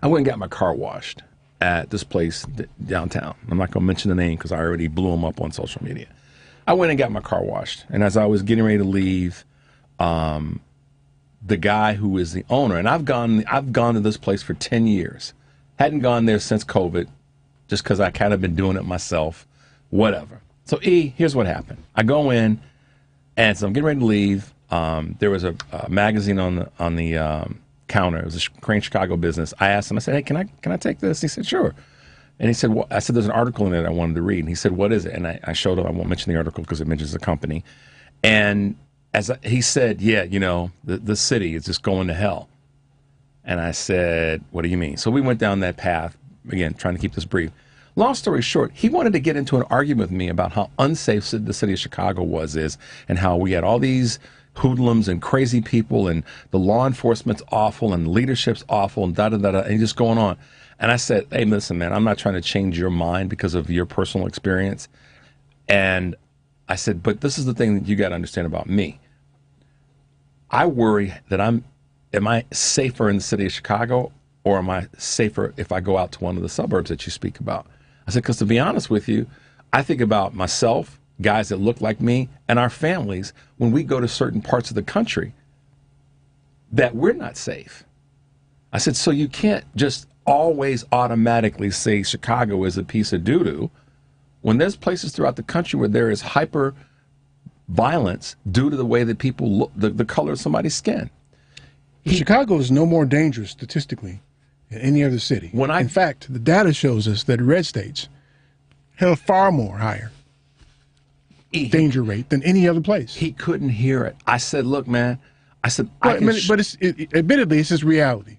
I went and got my car washed at this place downtown. I'm not going to mention the name because I already blew them up on social media. I went and got my car washed, and as I was getting ready to leave, the guy who is the owner, and I've gone to this place for 10 years. Hadn't gone there since COVID, just because I kind of been doing it myself, whatever. So here's what happened. I go in, and so I'm getting ready to leave. There was a magazine on the counter. It was a Crane Chicago Business. I asked him. I said, "Hey, can I take this?" He said, "Sure." And he said, "Well," I said, "There's an article in there that I wanted to read." And he said, "What is it?" And I showed him. I won't mention the article because it mentions the company. And he said, "Yeah, the city is just going to hell." And I said, "What do you mean?" So we went down that path again, trying to keep this brief. Long story short, he wanted to get into an argument with me about how unsafe the city of Chicago is, and how we had all these hoodlums and crazy people, and the law enforcement's awful, and leadership's awful, and da-da-da-da, and just going on. And I said, "Hey, listen, man, I'm not trying to change your mind because of your personal experience." And I said, "But this is the thing that you got to understand about me. I worry that am I safer in the city of Chicago, or am I safer if I go out to one of the suburbs that you speak about?" I said, "Because to be honest with you, I think about myself, guys that look like me, and our families when we go to certain parts of the country that we're not safe." I said, "So you can't just always automatically say Chicago is a piece of doo-doo when there's places throughout the country where there is hyper violence due to the way that people look, the color of somebody's skin." Chicago is no more dangerous statistically than any other city. In fact, the data shows us that red states have a far more higher danger rate than any other place. He couldn't hear it. I said, "Look, man," I said, admittedly, it's his reality.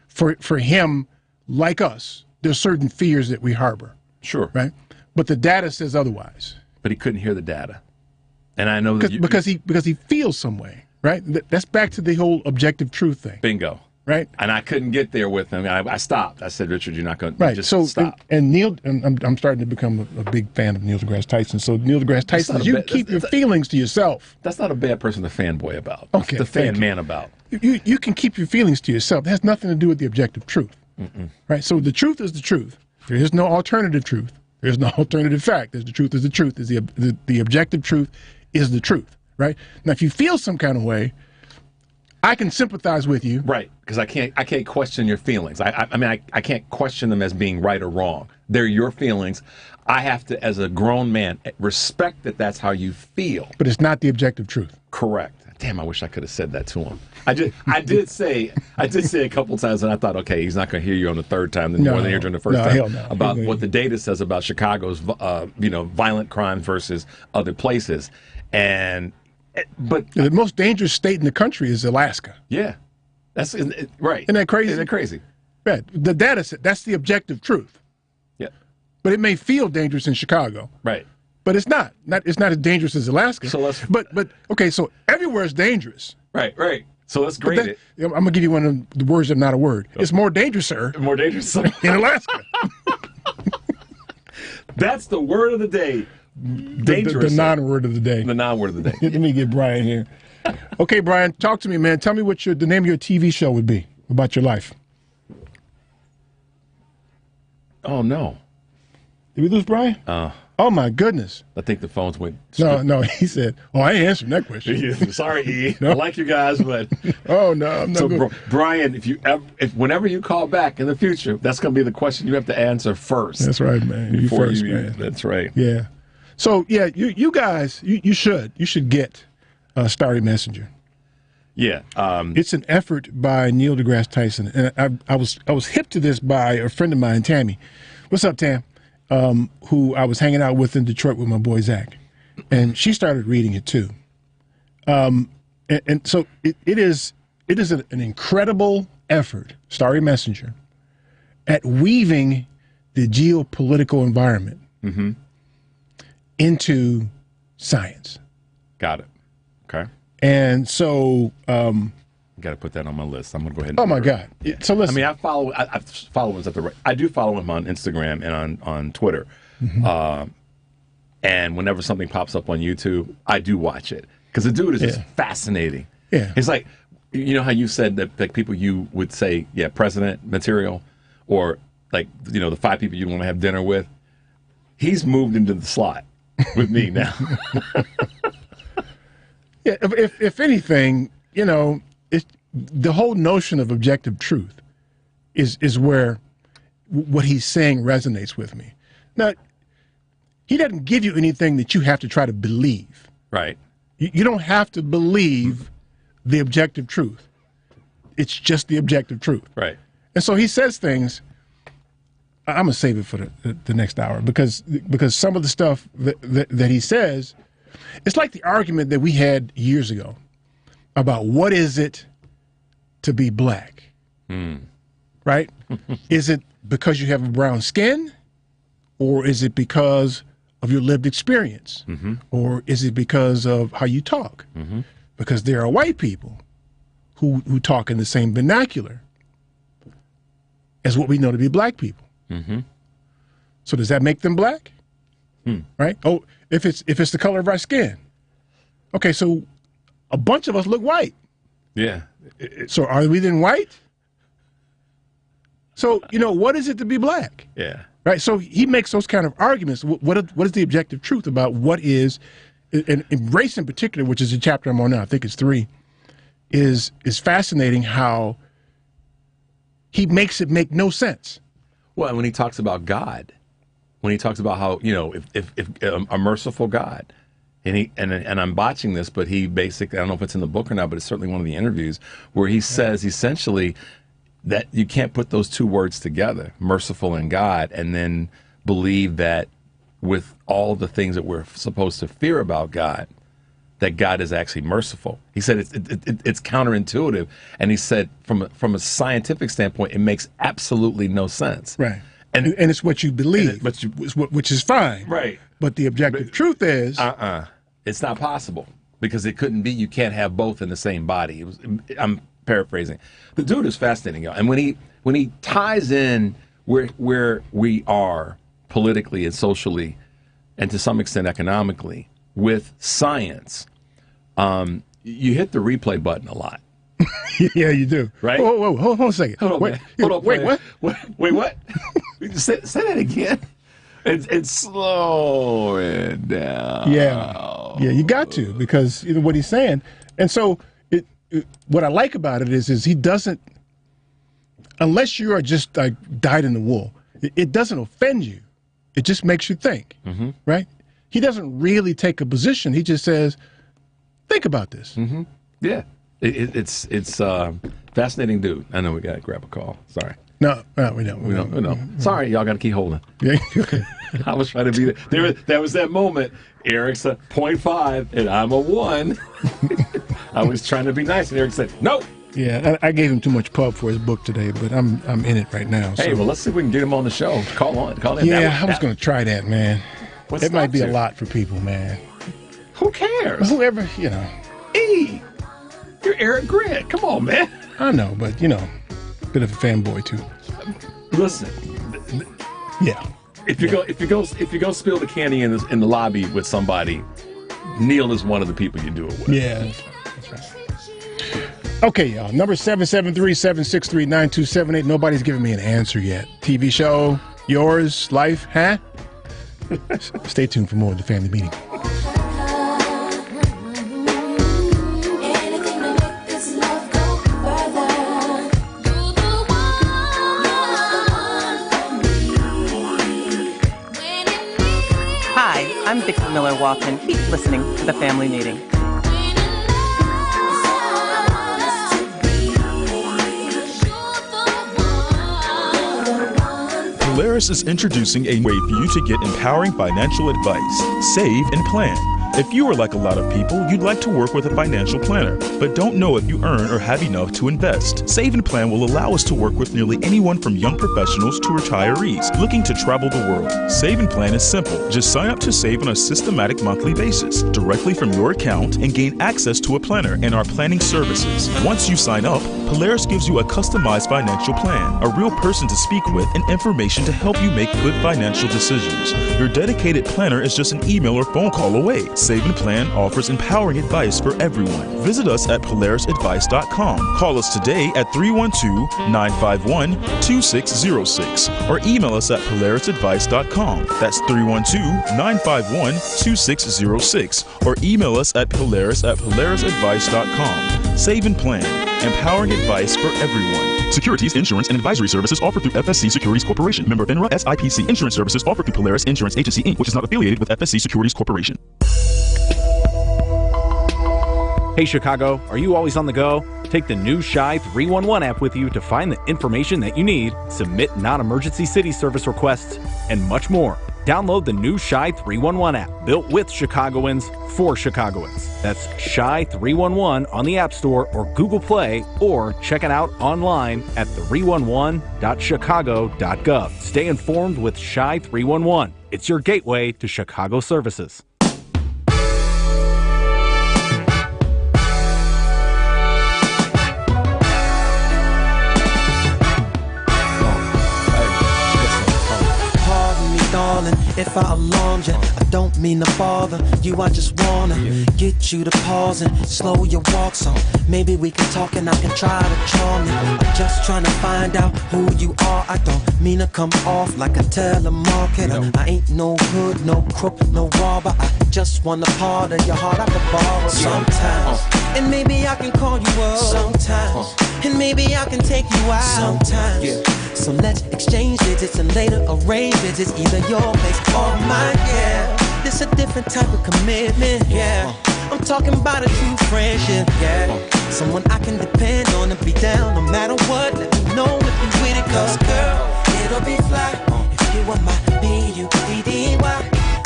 For him, like us, there's certain fears that we harbor. Sure. Right? But the data says otherwise. But he couldn't hear the data. And I know that because he feels some way, right? That's back to the whole objective truth thing. Bingo. right? And I couldn't get there with him. I stopped. I said, Richard, you're not going to Right. just So stop. and Neil, and I'm starting to become a big fan of Neil deGrasse Tyson. So Neil deGrasse Tyson, not a you bad- keep your feelings to yourself. That's not a bad person to fanboy about. Okay, To thank fan you. man about. You can keep your feelings to yourself. That has nothing to do with the objective truth. Right? So the truth is the truth. There is no alternative truth. There's no alternative fact. There's the truth is the truth. Is the objective truth is the truth. Right? Now, if you feel some kind of way, I can sympathize with you. Right, because I can't question your feelings. I mean, I can't question them as being right or wrong. They're your feelings. I have to, as a grown man, respect that that's how you feel. But it's not the objective truth. Correct. Damn, I wish I could have said that to him. I did say a couple times, and I thought, okay, he's not going to hear you on the third time, more than hear during the first time hell no. about what the data says about Chicago's, violent crime versus other places, but the most dangerous state in the country is Alaska. Yeah, that's right. Isn't that crazy? Isn't that crazy? Right. The data set, that's the objective truth. Yeah. But it may feel dangerous in Chicago. Right. But it's not. It's not as dangerous as Alaska. So let's. But okay. So everywhere is dangerous. Right. So let's grade it. I'm gonna give you one of the words that are not a word. It's more dangerous, sir. More dangerous in Alaska. That's the word of the day. Dangerous. The non-word of the day. The non-word of the day. Let me get Brian here. Okay, Brian, talk to me, man. Tell me what the name of your TV show would be about your life. Oh no. Did we lose Brian? Oh my goodness. I think the phones went. No. He said, "Oh, I ain't answering that question." Sorry, E. No. I like you guys, but oh no, I'm not. So, Brian, whenever you call back in the future, that's going to be the question you have to answer first. That's right, man. You first, man. That's right. Yeah. So yeah, you guys, you should get Starry Messenger. Yeah. It's an effort by Neil deGrasse Tyson, and I was hip to this by a friend of mine, Tammy. What's up, Tam? Who I was hanging out with in Detroit with my boy Zach, and she started reading it too. And so it is an incredible effort, Starry Messenger, at weaving the geopolitical environment into science. Got it. Okay. And so, got to put that on my list. I'm gonna go ahead. And oh my God! So listen. I mean, I follow him at the right. I do follow him on Instagram and on Twitter, and whenever something pops up on YouTube, I do watch it because the dude is just fascinating. Yeah, it's like, you know how you said that people you would say, yeah, president material, or like, you know, the 5 people you want to have dinner with. He's moved into the slot with me now. Yeah, if anything, you know, the whole notion of objective truth is where what he's saying resonates with me. Now, he doesn't give you anything that you have to try to believe. Right. You don't have to believe the objective truth. It's just the objective truth. Right. And so he says things. I'm gonna save it for the next hour because some of the stuff that he says, it's like the argument that we had years ago about what is it to be black, right? Is it because you have a brown skin, or is it because of your lived experience, or is it because of how you talk? Because there are white people who talk in the same vernacular as what we know to be black people. So does that make them black? Right? Oh, if it's the color of our skin. Okay, so a bunch of us look white. Yeah. So are we then white? So, you know, what is it to be black? Yeah. Right? So he makes those kind of arguments. What is the objective truth about what is, and race in particular, which is a chapter I'm on now, I think it's 3, is fascinating how he makes it make no sense. Well, when he talks about God, when he talks about how, you know, if a merciful God, and I'm botching this, but he basically, I don't know if it's in the book or not, but it's certainly one of the interviews where he says essentially that you can't put those two words together, merciful and God, and then believe that with all the things that we're supposed to fear about God, that God is actually merciful. He said it's counterintuitive, and he said from a scientific standpoint, it makes absolutely no sense. Right. And it's what you believe, which is fine. Right. But the objective truth is... It's not possible, because it couldn't be. You can't have both in the same body. I'm paraphrasing. The dude is fascinating, y'all. And when he ties in where we are politically and socially, and to some extent economically, with science, you hit the replay button a lot. Yeah, you do. Right? Whoa, hold on a second. Hold on, wait, man. Hold on, wait, man. what? Wait, what? say that again. And slow it down. Yeah, you got to, because you know what he's saying. And so what I like about it is he doesn't, unless you are just like dyed in the wool, it doesn't offend you. It just makes you think, right? He doesn't really take a position. He just says, think about this. Yeah. It's fascinating dude. I know we got to grab a call. Sorry. No, we don't. Sorry, y'all got to keep holding. Yeah, okay. I was trying to be there. There was that moment. Eric's a 0.5 and I'm a 1. I was trying to be nice, and Eric said, "Nope." Yeah, I gave him too much pub for his book today, but I'm in it right now. Hey, so. well, let's see if we can get him on the show. Call in. Yeah, I was going to try that, man. What's it might that be to? a lot for people, man. Who cares? Whoever, you know. E, you're Eric Grant. Come on, man. I know, but you know, bit of a fanboy too. Listen. Yeah. If you go spill the candy in the lobby with somebody, Neil is one of the people you do it with. Yeah, that's right. Okay, y'all. Number 773-763-9278. Nobody's giving me an answer yet. TV show, yours, life, huh? Stay tuned for more of the family meeting. Hi, I'm Vicki Miller-Walton. Keep listening to the family meeting. Polaris is introducing a way for you to get empowering financial advice. Save and plan. If you are like a lot of people, you'd like to work with a financial planner, but don't know if you earn or have enough to invest. Save and Plan will allow us to work with nearly anyone from young professionals to retirees looking to travel the world. Save and Plan is simple. Just sign up to save on a systematic monthly basis, directly from your account, and gain access to a planner and our planning services. Once you sign up, Polaris gives you a customized financial plan, a real person to speak with, and information to help you make good financial decisions. Your dedicated planner is just an email or phone call away. Save and Plan offers empowering advice for everyone. Visit us at polarisadvice.com. Call us today at 312-951-2606 or email us at polarisadvice.com. That's 312-951-2606 or email us at polarisadvice.com. Save and Plan. Empowering advice for everyone. Securities, insurance, and advisory services offered through FSC Securities Corporation. Member FINRA SIPC. Insurance services offered through Polaris Insurance Agency, Inc., which is not affiliated with FSC Securities Corporation. Hey Chicago, are you always on the go? Take the new Shy 311 app with you to find the information that you need, submit non-emergency city service requests, and much more. Download the new Shy 311 app, built with Chicagoans for Chicagoans. That's Shy 311 on the App Store or Google Play, or check it out online at 311.chicago.gov. Stay informed with Shy 311. It's your gateway to Chicago services. Darling, if I alarmed you, I don't mean to bother you. I just wanna get you to pause and slow your walk, so maybe we can talk and I can try to charm you. I'm just trying to find out who you are. I don't mean to come off like a telemarketer. I ain't no hood, no crook, no robber. I just want a part of your heart I could borrow sometimes. And maybe I can call you up sometimes. And maybe I can take you out sometimes. So let's exchange digits and later arrange visits, either your place or mine, yeah. This a different type of commitment, yeah. I'm talking about a true friendship, yeah. Someone I can depend on and be down no matter what. Let me know if you with it, cause girl, it'll be fly if you are my B-U-D-D-Y.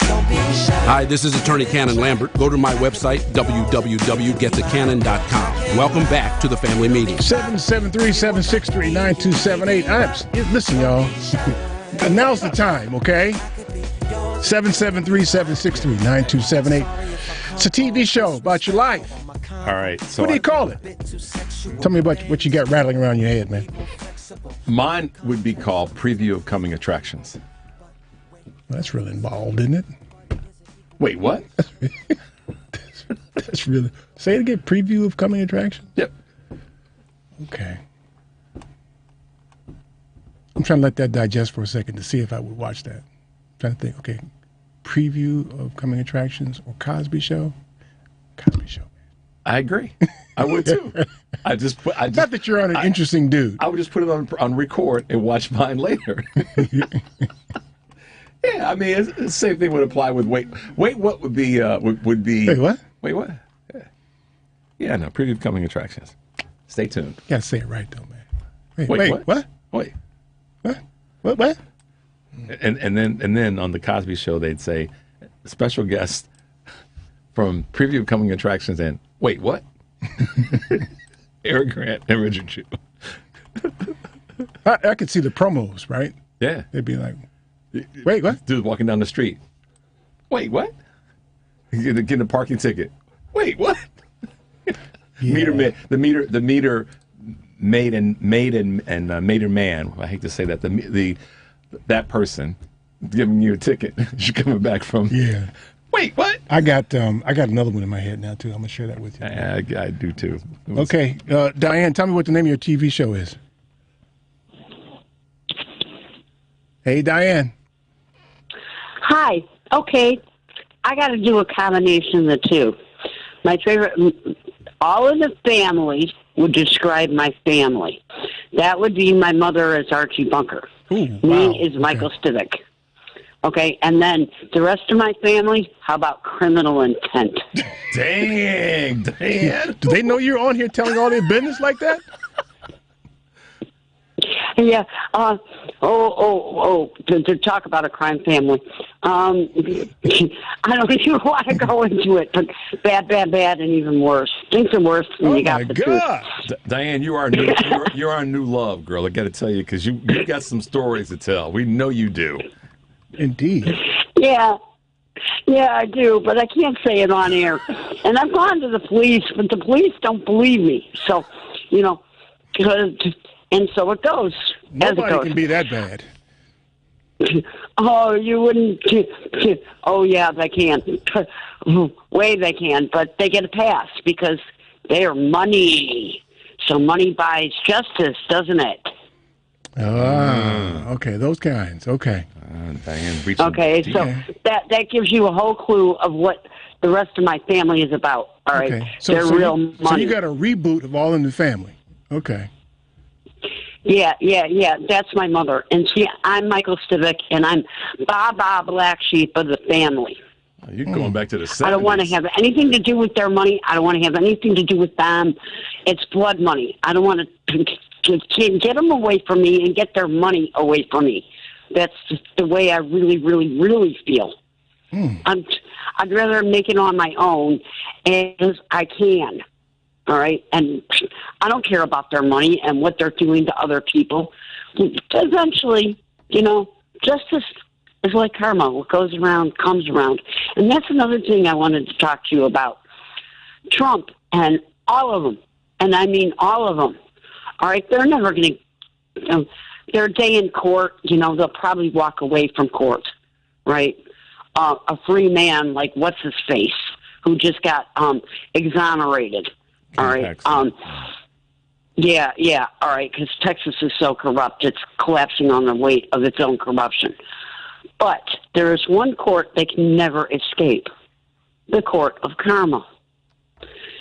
Don't be shy. Hi, this is Attorney Cannon Lambert. Go to my website, www.getthecannon.com. Welcome back to the family meeting. 773-763-9278. Listen, y'all. Now's the time, okay? 773-763-9278. It's a TV show about your life. All right. So What do you call it? Tell me about what you got rattling around your head, man. Mine would be called Preview of Coming Attractions. That's really involved, isn't it? Wait, what? That's really. Say it again. Preview of coming attractions. Yep. Okay. I'm trying to let that digest for a second to see if I would watch that. I'm trying to think. Okay. Preview of coming attractions or Cosby Show. Cosby Show. I agree. I would too. I just Not that you're an interesting dude. I would just put it on record and watch mine later. Yeah, I mean, it's the same thing would apply with wait. What would be would be? Wait, what? Wait, what? Yeah, no. Preview of coming attractions. Stay tuned. You gotta say it right though, man. Wait, what? Wait. What? And then on the Cosby Show they'd say special guest from Preview of Coming Attractions and wait, what? Eric Grant and Richard Chew. I could see the promos, right? Yeah. They'd be like, wait, what? Dude walking down the street. Wait, what? Getting a parking ticket. Wait, what? Yeah. The meter maid and mater man. I hate to say that. That person giving you a ticket. You're coming back from. Yeah. Wait, what? I got another one in my head now too. I'm gonna share that with you. I do too. Okay, Diane, tell me what the name of your TV show is. Hey, Diane. Hi. Okay. I got to do a combination of the two. My favorite, all of the family would describe my family. That would be my mother as Archie Bunker. Ooh, Me wow. is Michael Stivic. Okay, and then the rest of my family, how about Criminal Intent? Dang, Dan. Do they know you're on here telling all their business like that? Yeah. To talk about a crime family. I don't even want to go into it, but bad, and even worse. Things are worse when you got the truth. Diane, you are our new love, girl. I got to tell you, because you got some stories to tell. We know you do. Indeed. Yeah, I do, but I can't say it on air. And I've gone to the police, but the police don't believe me. So, and so it goes. Nobody can be that bad. Oh, you wouldn't. Oh, yeah, they can. Way they can, but they get a pass because they are money. So money buys justice, doesn't it? Ah, okay, those kinds. Okay. Diane, okay, so that gives you a whole clue of what the rest of my family is about. All right, okay. They're real money. So you got a reboot of All in the Family. Okay. Yeah. That's my mother, and I'm Michael Stivic, and I'm Baba Black Sheep of the family. You're going back to the 70s. I don't want to have anything to do with their money. I don't want to have anything to do with them. It's blood money. I don't want to get them away from me and get their money away from me. That's just the way I really, really, really feel. I'd rather make it on my own as I can. All right? And I don't care about their money and what they're doing to other people. Eventually, justice is like karma. What goes around comes around. And that's another thing I wanted to talk to you about. Trump and all of them, and I mean all of them, all right, they're never going to, their day in court, they'll probably walk away from court, right? A free man like what's-his-face, who just got exonerated, all right? Yeah, all right, because Texas is so corrupt, it's collapsing on the weight of its own corruption. But there is one court they can never escape, the court of karma.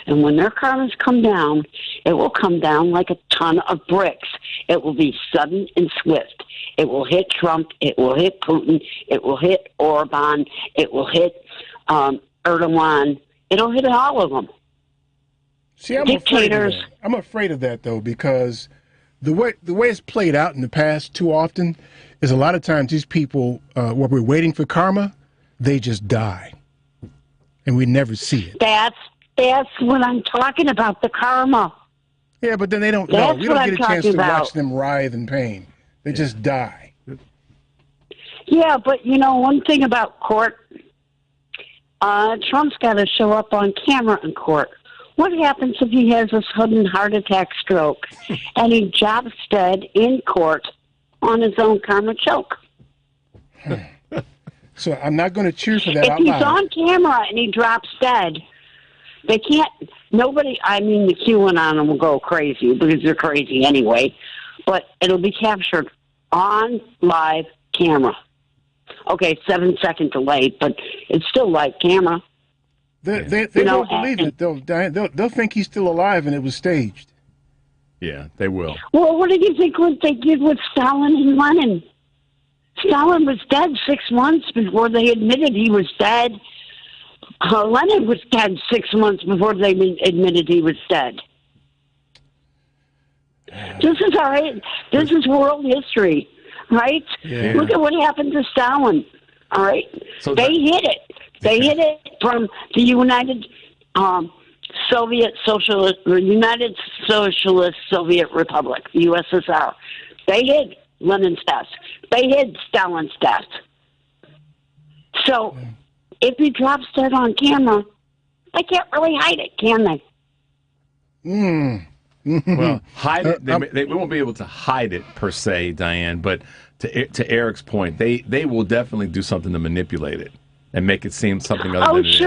And when their karmas come down, it will come down like a ton of bricks. It will be sudden and swift. It will hit Trump. It will hit Putin. It will hit Orban. It will hit Erdogan. It'll hit all of them. See, I'm afraid of that, though, because the way it's played out in the past too often is a lot of times these people, while we're waiting for karma, they just die, and we never see it. That's what I'm talking about, the karma. Yeah, but then they don't know. We don't get a chance to watch them writhe in pain. They just die. Yeah, but one thing about court, Trump's got to show up on camera in court. What happens if he has a sudden heart attack stroke and he drops dead in court on his own karma choke? So I'm not going to cheer for that If out he's loud. on camera and he drops dead, they can't, nobody, I mean, the QAnon will go crazy because they're crazy anyway, but it'll be captured on live camera. Okay, 7-second delay, but it's still live camera. They won't believe it. They'll think he's still alive and it was staged. Yeah, they will. Well, what do you think what they did with Stalin and Lenin? Stalin was dead 6 months before they admitted he was dead. Lenin was dead 6 months before they admitted he was dead. This is all right. This is world history, right? Yeah. Look at what happened to Stalin. All right, So they hid it. They hid it from the United Socialist Soviet Republic, the USSR. They hid Lenin's death. They hid Stalin's death. So, if he drops dead on camera, they can't really hide it, can they? Well, hide it. They won't be able to hide it per se, Diane. But to Eric's point, they will definitely do something to manipulate it and make it seem something other than it is.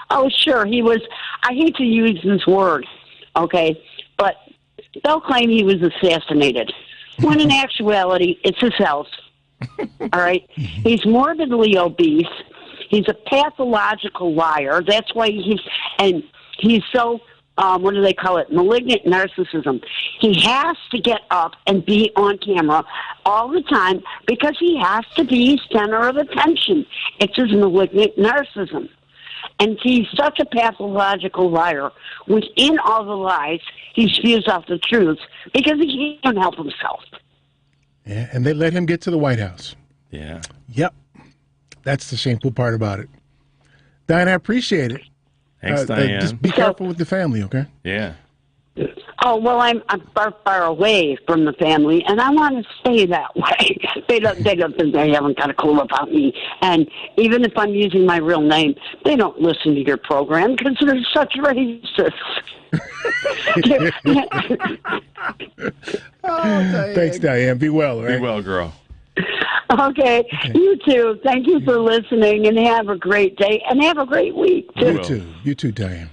Oh, sure. He was. I hate to use this word, okay, but they'll claim he was assassinated, when in actuality, it's his health. All right, he's morbidly obese. He's a pathological liar. That's why he's so. What do they call it? Malignant narcissism. He has to get up and be on camera all the time because he has to be center of attention. It's his malignant narcissism. And he's such a pathological liar. Within all the lies, he spews out the truth because he can't help himself. Yeah, and they let him get to the White House. Yeah. Yep. That's the shameful part about it. Diane, I appreciate it. Thanks, Diane. Just be careful with the family, okay? Yeah. Oh, well, I'm far away from the family, and I want to stay that way. They haven't got a clue about me. And even if I'm using my real name, they don't listen to your program because they're such racists. Thanks, Diane. Be well, all right? Be well, girl. Okay, you too. Thank you for listening, and have a great day, and have a great week, too. You too, Diane.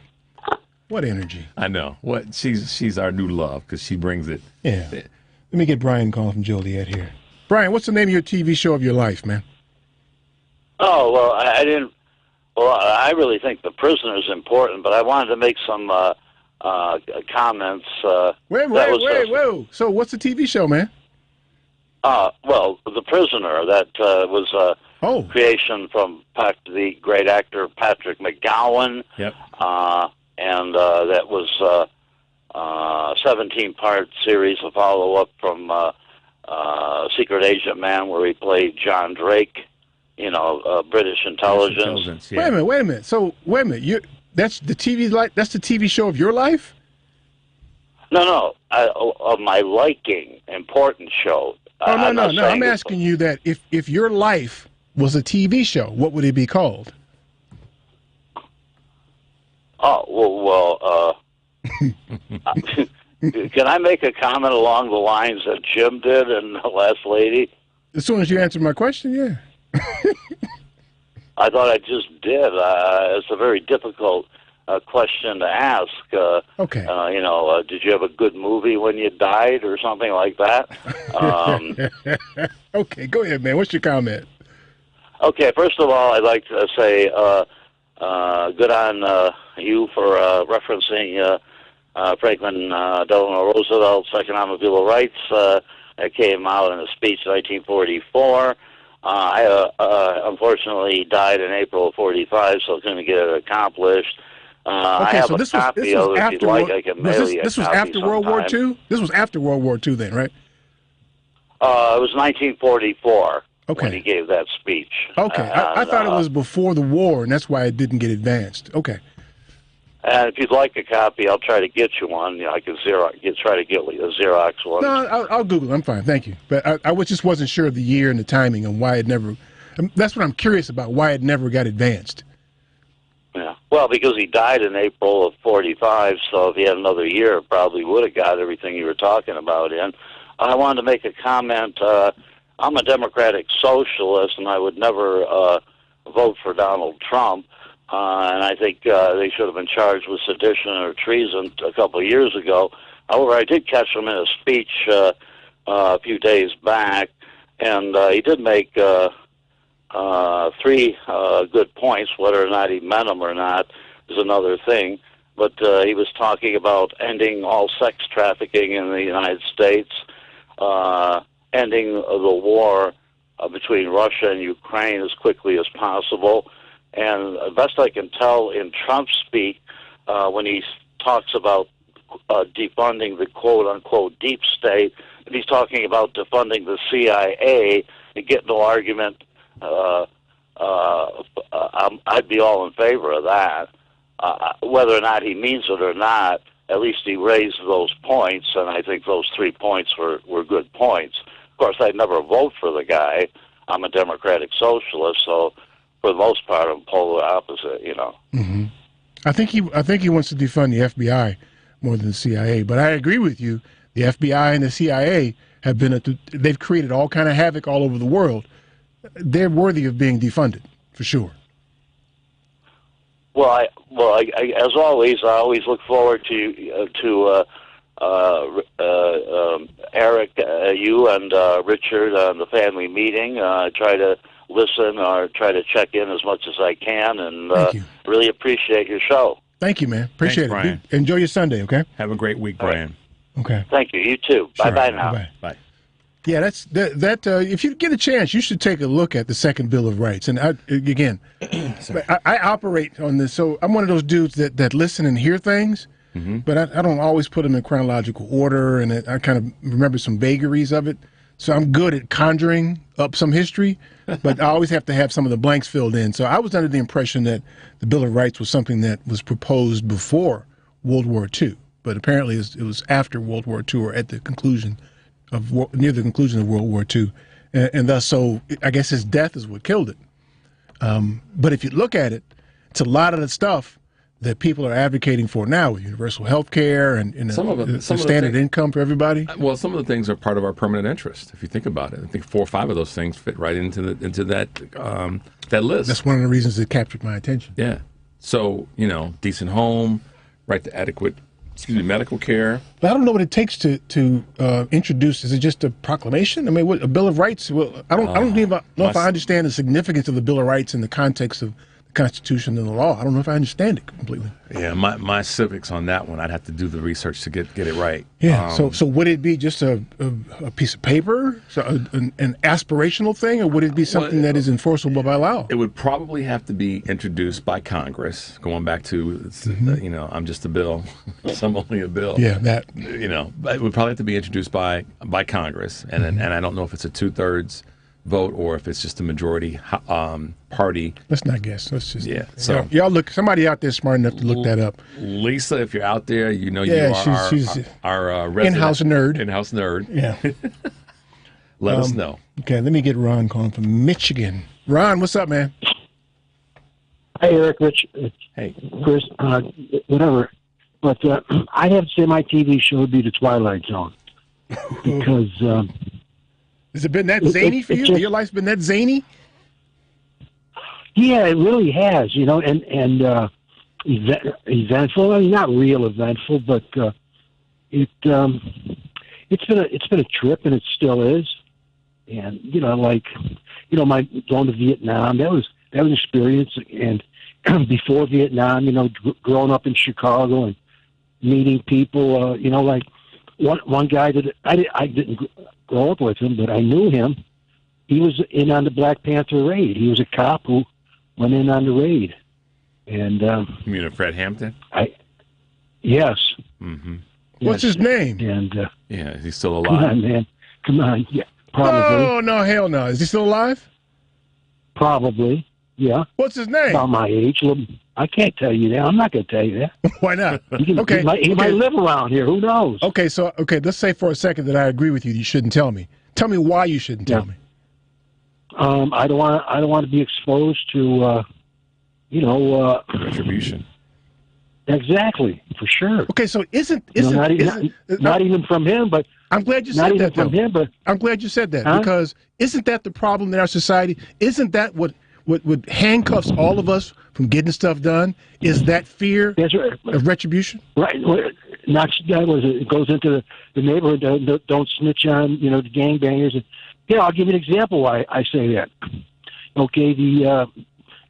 What energy. I know. What she's our new love because she brings it. Yeah. Let me get Brian calling from Joliet here. Brian, what's the name of your TV show of your life, man? Oh, well, I didn't. Well, I really think The Prisoner is important, but I wanted to make some comments. Whoa. So what's the TV show, man? Well, The Prisoner, that was a creation from the great actor Patrick McGowan. Yep. And that was a 17-part series, a follow-up from Secret Agent Man, where he played John Drake, British intelligence. Yeah. Wait a minute. So, wait a minute. That's the TV show of your life? No. Of my liking, important show. Oh, no. I'm asking you that if your life was a TV show, what would it be called? Oh, can I make a comment along the lines that Jim did and the last lady? As soon as you answer my question, yeah. I thought I just did. It's a very difficult question to ask. Okay. Did you have a good movie when you died or something like that? Okay, go ahead, man. What's your comment? Okay, first of all, I'd like to say good on you for referencing Franklin Delano Roosevelt's Economic Bill of Rights. That came out in a speech in 1944. I unfortunately died in April of 45, so couldn't get it accomplished. I have a copy of it. If you'd like, I can mail you a copy. This was after World War II? This was after World War II then, right? It was 1944 when he gave that speech. Okay, I thought it was before the war, and that's why it didn't get advanced. Okay. And if you'd like a copy, I'll try to get you one. I can try to get a Xerox one. No, I'll Google it. I'm fine. Thank you. But I just wasn't sure of the year and the timing and why it never. That's what I'm curious about. Why it never got advanced. Yeah. Well, because he died in April of 45, so if he had another year, probably would have got everything you were talking about in. I wanted to make a comment. I'm a democratic socialist, and I would never vote for Donald Trump. And I think they should have been charged with sedition or treason a couple of years ago. However, I did catch him in a speech a few days back, and he did make 3 good points. Whether or not he meant them or not is another thing. But he was talking about ending all sex trafficking in the United States, ending the war between Russia and Ukraine as quickly as possible. And best I can tell in Trump's speak, when he talks about defunding the quote-unquote deep state, if he's talking about defunding the CIA, you get no argument. I'd be all in favor of that. Whether or not he means it or not, at least he raised those points, and I think those 3 points were good points. Of course, I'd never vote for the guy. I'm a democratic socialist, so for the most part, I'm polar opposite, you know. Mm-hmm. I think he wants to defund the FBI more than the CIA. But I agree with you. The FBI and the CIA have they've created all kind of havoc all over the world. They're worthy of being defunded, for sure. Well, I as always, I always look forward to Eric, you and Richard on the family meeting. Try to listen or try to check in as much as I can, and really appreciate your show. Thank you, man. Appreciate it. Brian. Enjoy your Sunday, okay? Have a great week, Brian. Okay. Thank you. You too. Sure. Bye-bye now. Bye-bye. Bye. Yeah, that's that. If you get a chance, you should take a look at the Second Bill of Rights. And I operate on this, so I'm one of those dudes that listen and hear things, but I don't always put them in chronological order, and I kind of remember some vagaries of it. So I'm good at conjuring up some history, but I always have to have some of the blanks filled in. So I was under the impression that the Bill of Rights was something that was proposed before World War II, but apparently it was after World War II or at the conclusion of near the conclusion of World War II, and thus, so I guess his death is what killed it. But if you look at it, it's a lot of the stuff that people are advocating for now, with universal health care and the standard income for everybody. Well, some of the things are part of our permanent interest. If you think about it, I think 4 or 5 of those things fit right into that list. That's one of the reasons that captured my attention. Yeah. So decent home, right to adequate medical care. But I don't know what it takes to introduce. Is it just a proclamation? I mean, a Bill of Rights? Well, I don't even know if I understand the significance of the Bill of Rights in the context of the Constitution and the law. I don't know if I understand it completely. Yeah, my civics on that one, I'd have to do the research to get it right. Yeah. So would it be just a piece of paper, so an aspirational thing, or would it be something that is enforceable by law? It would probably have to be introduced by Congress. Going back to, I'm just a bill. I'm only a bill. Yeah, that. It would probably have to be introduced by Congress, and and I don't know if it's a 2/3 vote or if it's just a majority party. Let's not guess. Let's just So y'all look. Somebody out there smart enough to look that up. Lisa, if you're out there, you are she's our resident in-house nerd. In-house nerd. Yeah. Let us know. Okay, let me get Ron calling from Michigan. Ron, what's up, man? Hey, Eric, Rich. Hey, Chris. Whatever. But I have to say my TV show would be The Twilight Zone because. Has it been that zany for you? Your life's been that zany? Yeah, it really has, and eventful. I mean, not real eventful, but it's been a trip, and it still is. And my going to Vietnam, that was an experience. And before Vietnam, growing up in Chicago and meeting people, like one guy that I didn't grow up with him, but I knew him. He was in on the Black Panther raid. He was a cop who went in on the raid. And you mean Fred Hampton? Yes. Mm-hmm. What's his name? And is he still alive? Come on, man. Come on. Yeah, probably. Oh no, hell no. Is he still alive? Probably. Yeah. What's his name? About my age. I can't tell you that. I'm not going to tell you that. Why not? He might live around here. Who knows? Okay, let's say for a second that I agree with you. You shouldn't tell me. Tell me why you shouldn't tell me. I don't want to be exposed to retribution. Exactly, for sure. Okay, so not even from him, but I'm glad you not said even that. from Though. him, but I'm glad you said that Huh? because isn't that the problem in our society? Isn't that what handcuffs all of us from getting stuff done? Is that fear of retribution? Right. Not it goes into the neighborhood. Don't snitch on the gangbangers. And I'll give you an example why I say that. Okay,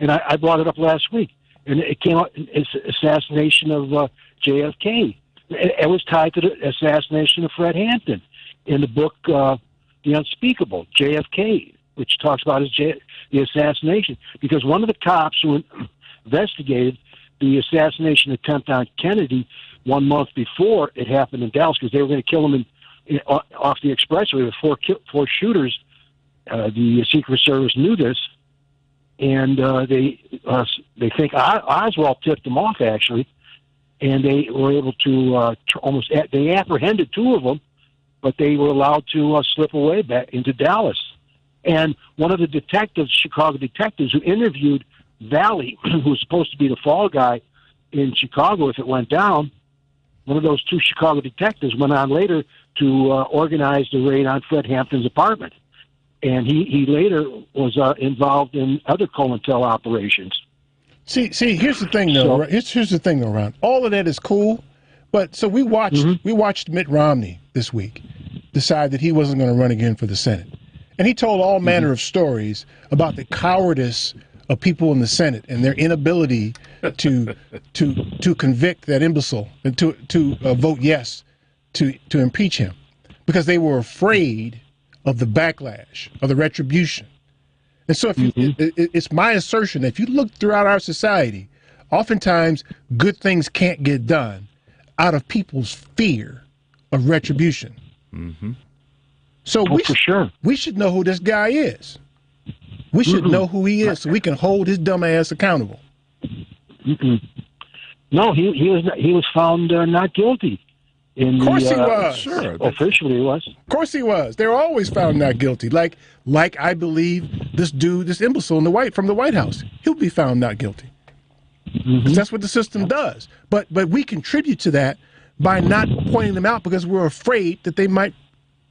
and I brought it up last week, and it came out. It's assassination of JFK. It was tied to the assassination of Fred Hampton in the book The Unspeakable, JFK, which talks about the assassination. Because one of the cops who investigated the assassination attempt on Kennedy 1 month before it happened in Dallas, because they were going to kill him off the expressway with four shooters. The Secret Service knew this, and they think Oswald tipped them off, actually. And they were able to they apprehended two of them, but they were allowed to slip away back into Dallas. And one of the detectives, Chicago detectives, who interviewed Valley, who was supposed to be the fall guy in Chicago if it went down, one of those two Chicago detectives went on later to organize the raid on Fred Hampton's apartment. And he later was involved in other COINTEL operations. See, here's the thing, though. Here's the thing, though, Ron. All of that is cool, but so we watched Mitt Romney this week decide that he wasn't going to run again for the Senate, and he told all manner of stories about the cowardice of people in the Senate and their inability to convict that imbecile and to vote yes to impeach him because they were afraid of the backlash, of the retribution. And so it's my assertion that if you look throughout our society, oftentimes good things can't get done out of people's fear of retribution. Mm-hmm. So we should know who this guy is. We should know who he is so we can hold his dumb ass accountable. No, he was found not guilty. Of course he was. Sure. Officially he was. Of course he was. They're always found not guilty. Like I believe this dude, this imbecile from the White House, he'll be found not guilty. Because that's what the system does. But we contribute to that by not pointing them out because we're afraid that they might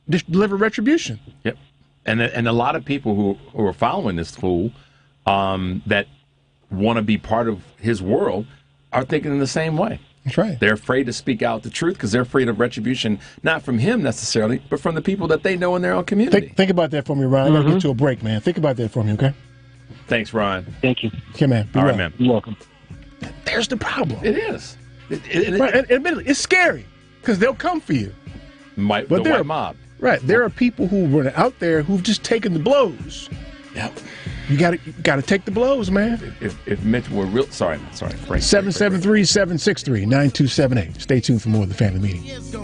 deliver retribution. Yep. And a lot of people who are following this fool that want to be part of his world are thinking in the same way. That's right. They're afraid to speak out the truth because they're afraid of retribution, not from him necessarily, but from the people that they know in their own community. Think about that for me, Ron. I got to get to a break, man. Think about that for me, okay? Thanks, Ron. Thank you. Okay, man. All right, man. You're welcome. There's the problem. It is. Right, and admittedly, it's scary because they'll come for you. The white mob. Right. There are people who were out there who've just taken the blows. Yep. You got to take the blows, man. If Mitch were real, sorry. 773-763-9278. Stay tuned for more of the family meeting. East to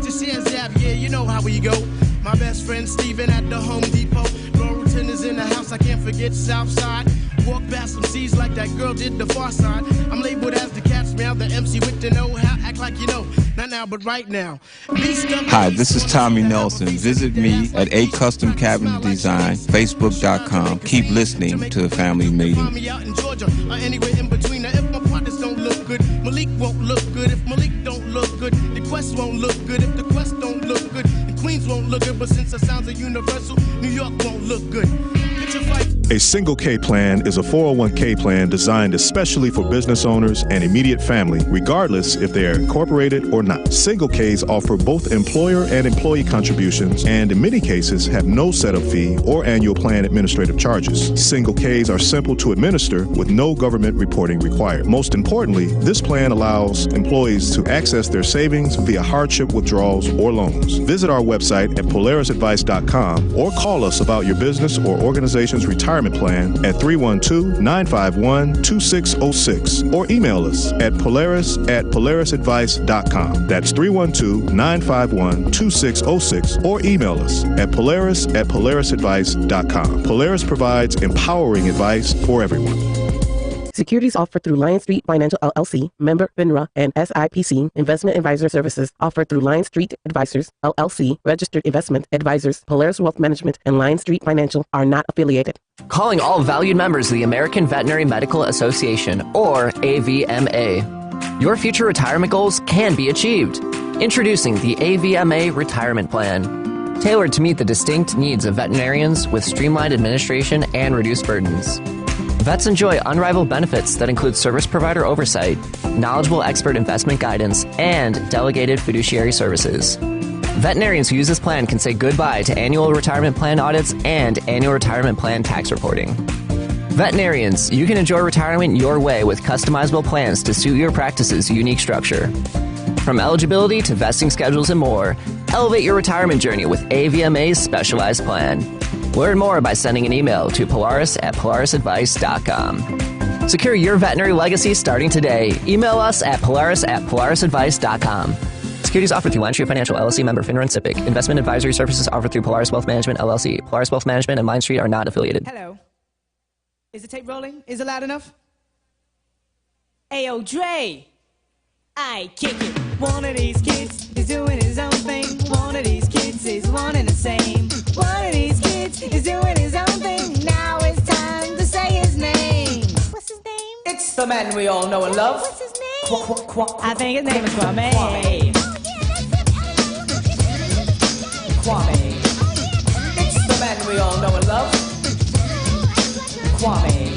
Shenzab, yeah, you know how we go. My best friend Steven at the Home Depot. Laurelton is in the house, I can't forget Southside. Walk past some C's like that girl did the far side. I'm labeled as the cat's meow, the MC with the know-how. Act like you know, not now, but right now. Hi, this is Tommy Nelson. Visit me at A Custom Cabinet Design, Facebook.com. Keep listening to the family meeting. Me out in Georgia or anywhere in between. Now, if my partners don't look good, Malik won't look good. If Malik don't look good, the Quest won't look good. If the Quest don't look good, the Queens won't look good. But since the sounds are universal, New York won't look good. A single K plan is a 401k plan designed especially for business owners and immediate family, regardless if they are incorporated or not. Single Ks offer both employer and employee contributions and in many cases have no setup fee or annual plan administrative charges. Single Ks are simple to administer with no government reporting required. Most importantly, this plan allows employees to access their savings via hardship withdrawals or loans. Visit our website at polarisadvice.com or call us about your business or organization's retirement plan at 312-951-2606 or email us at polaris@polarisadvice.com. That's 312-951-2606 or email us at polaris@polarisadvice.com. Polaris provides empowering advice for everyone. Securities offered through Lion Street Financial LLC, member FINRA, and SIPC. Investment advisor services offered through Lion Street Advisors LLC, registered investment advisors. Polaris Wealth Management and Lion Street Financial are not affiliated. Calling all valued members of the American Veterinary Medical Association, or AVMA. Your future retirement goals can be achieved. Introducing the AVMA Retirement Plan, tailored to meet the distinct needs of veterinarians with streamlined administration and reduced burdens. Vets enjoy unrivaled benefits that include service provider oversight, knowledgeable expert investment guidance, and delegated fiduciary services. Veterinarians who use this plan can say goodbye to annual retirement plan audits and annual retirement plan tax reporting. Veterinarians, you can enjoy retirement your way with customizable plans to suit your practice's unique structure. From eligibility to vesting schedules and more, elevate your retirement journey with AVMA's specialized plan. Learn more by sending an email to polaris@polarisadvice.com. Secure your veterinary legacy starting today. Email us at polaris@polarisadvice.com. Securities offered through Lion Street Financial LLC, member FINRA and SIPC. Investment advisory services offered through Polaris Wealth Management LLC. Polaris Wealth Management and Lion Street are not affiliated. Hello. Is the tape rolling? Is it loud enough? Ayo, Dre. I kick it. One of these kids is doing his own thing. One of these kids is one and the same. One of these kids is doing his own thing. Now it's time to say his name. What's his name? It's the man we all know and love. What's his name? I think his name is Kwame. Kwame. It's the man we all know and love. Kwame.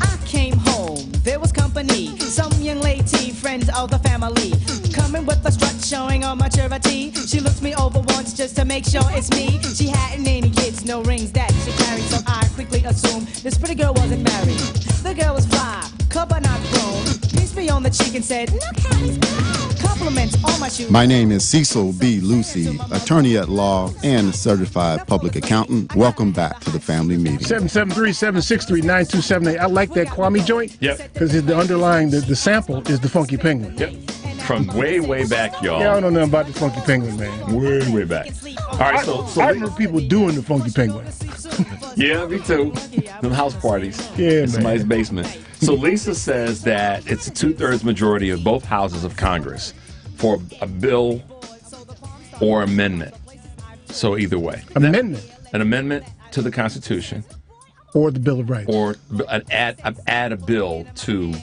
I came home, there was company. Some young lady, friends of the family. Coming with a strut, showing all maturity. She looked me over once just to make sure it's me. She hadn't any kids, no rings that she carried, so I quickly assumed this pretty girl wasn't married. The girl was fly, club but not grown. Kissed me on the cheek and said, look how he's grown. Compliments on my shoes. My name is Cecil B. Lucy, attorney at law and certified public accountant. Welcome back to the family meeting. 773-763-9278. I like that Kwame joint. Yep. Because the underlying, the sample is the Funky Penguin. Yep. From way, way back, y'all. Yeah, I don't know nothing about the Funky Penguin, man. Way, way back. All right, so I remember people doing the Funky Penguin. Yeah, me too. Them house parties. Yeah, in somebody's basement. So Lisa says that it's a 2/3 majority of both houses of Congress for a bill or amendment. So either way. Amendment? An amendment to the Constitution. Or the Bill of Rights. Or add a bill to...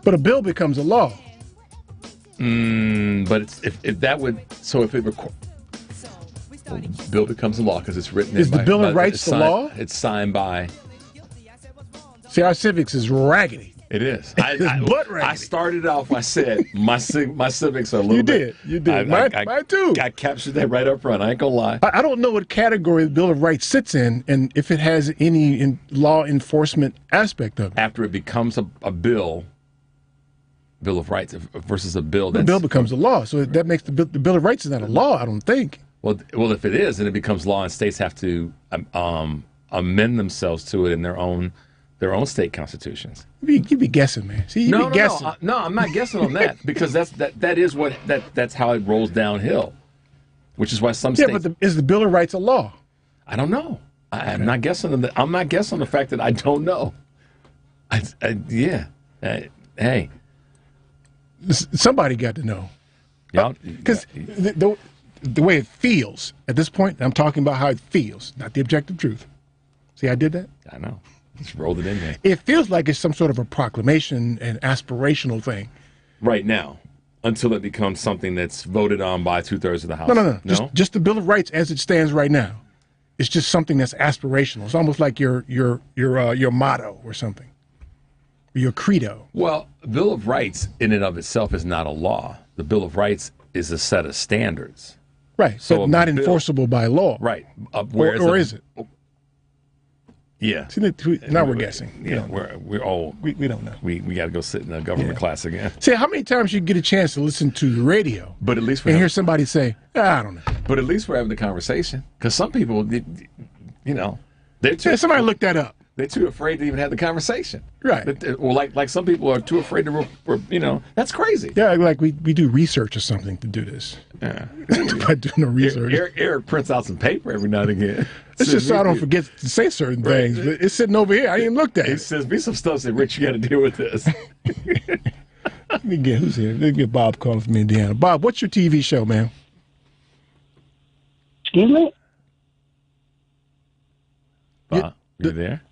But a bill becomes a law. But it's, if that would... So if it... bill becomes a law because it's written... Is the Bill of Rights the law? It's signed by... See, our civics is raggedy. It is. I started off, I said, my civics are a little bit... You did. Mine too. I captured that right up front. I ain't gonna lie. I don't know what category the Bill of Rights sits in and if it has any law enforcement aspect of it. After it becomes a bill of Rights versus a bill the bill becomes a law. So that makes the Bill of Rights is not a law, I don't think. Well, if it is, then it becomes law and states have to amend themselves to it in their own state constitutions. You be guessing, man. See, you be guessing. No, I'm not guessing on that because that's how it rolls downhill. Which is why some states. Yeah, but is the Bill of Rights a law? I don't know. I'm not guessing on I'm not guessing on the fact that I don't know. Hey, somebody got to know. Yeah, because the way it feels at this point, I'm talking about how it feels, not the objective truth. See, I did that. I know. Just rolled it in there. It feels like it's some sort of a proclamation and aspirational thing. Right now, until it becomes something that's voted on by 2/3 of the House. No. Just the Bill of Rights as it stands right now. It's just something that's aspirational. It's almost like your motto or something, your credo. Well, the Bill of Rights in and of itself is not a law. The Bill of Rights is a set of standards. Right, so but not enforceable by law. Right. Or is it? Yeah. See, now we're guessing. Yeah, we're old. We don't know. We got to go sit in a government class again. See, how many times you get a chance to listen to the radio but at least hear somebody say, I don't know. But at least we're having the conversation. Because some people, they're too... Yeah, somebody look that up. They're too afraid to even have the conversation. Right. Or like some people are too afraid to, that's crazy. Yeah, like we do research or something to do this. Yeah. By doing the research. Eric prints out some paper every now and again. It's just so I don't forget to say certain things. But it's sitting over here. I ain't even looked at it. He says me some stuff. Say, Rich, you got to deal with this. Let me get who's here. Let me get Bob calling from Indiana. Bob, what's your TV show, man? Excuse me? Bob, you there?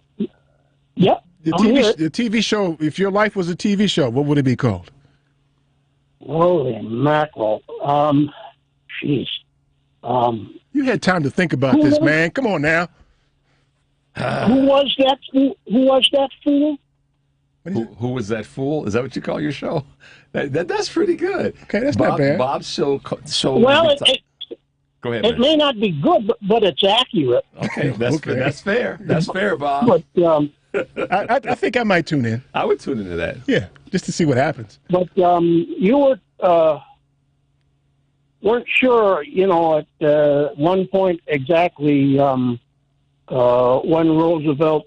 Yep. The TV show, if your life was a TV show, what would it be called? Holy mackerel. Jeez. You had time to think about this, man. Come on now. Who was that? Who was that fool? Who was that fool? Is that what you call your show? That's pretty good. Okay, that's not bad. Bob's show. Well, go ahead. It may not be good, but it's accurate. Okay, that's fair. That's fair, Bob. But I think I might tune in. I would tune into that. Yeah, just to see what happens. But you weren't sure, at one point exactly when Roosevelt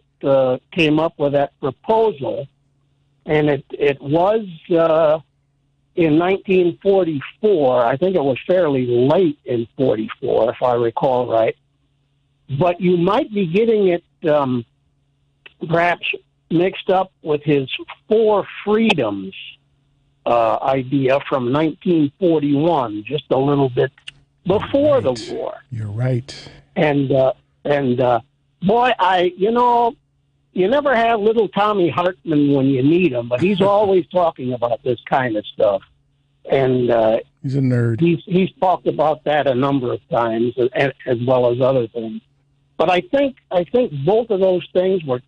came up with that proposal, and it was in 1944. I think it was fairly late in 44, if I recall right. But you might be getting it perhaps mixed up with his Four Freedoms idea from 1941, just a little bit before the war. You're right. And boy, you never have little Tommy Hartman when you need him, but he's always talking about this kind of stuff. And he's a nerd. He's talked about that a number of times, as well as other things. But I think both of those things were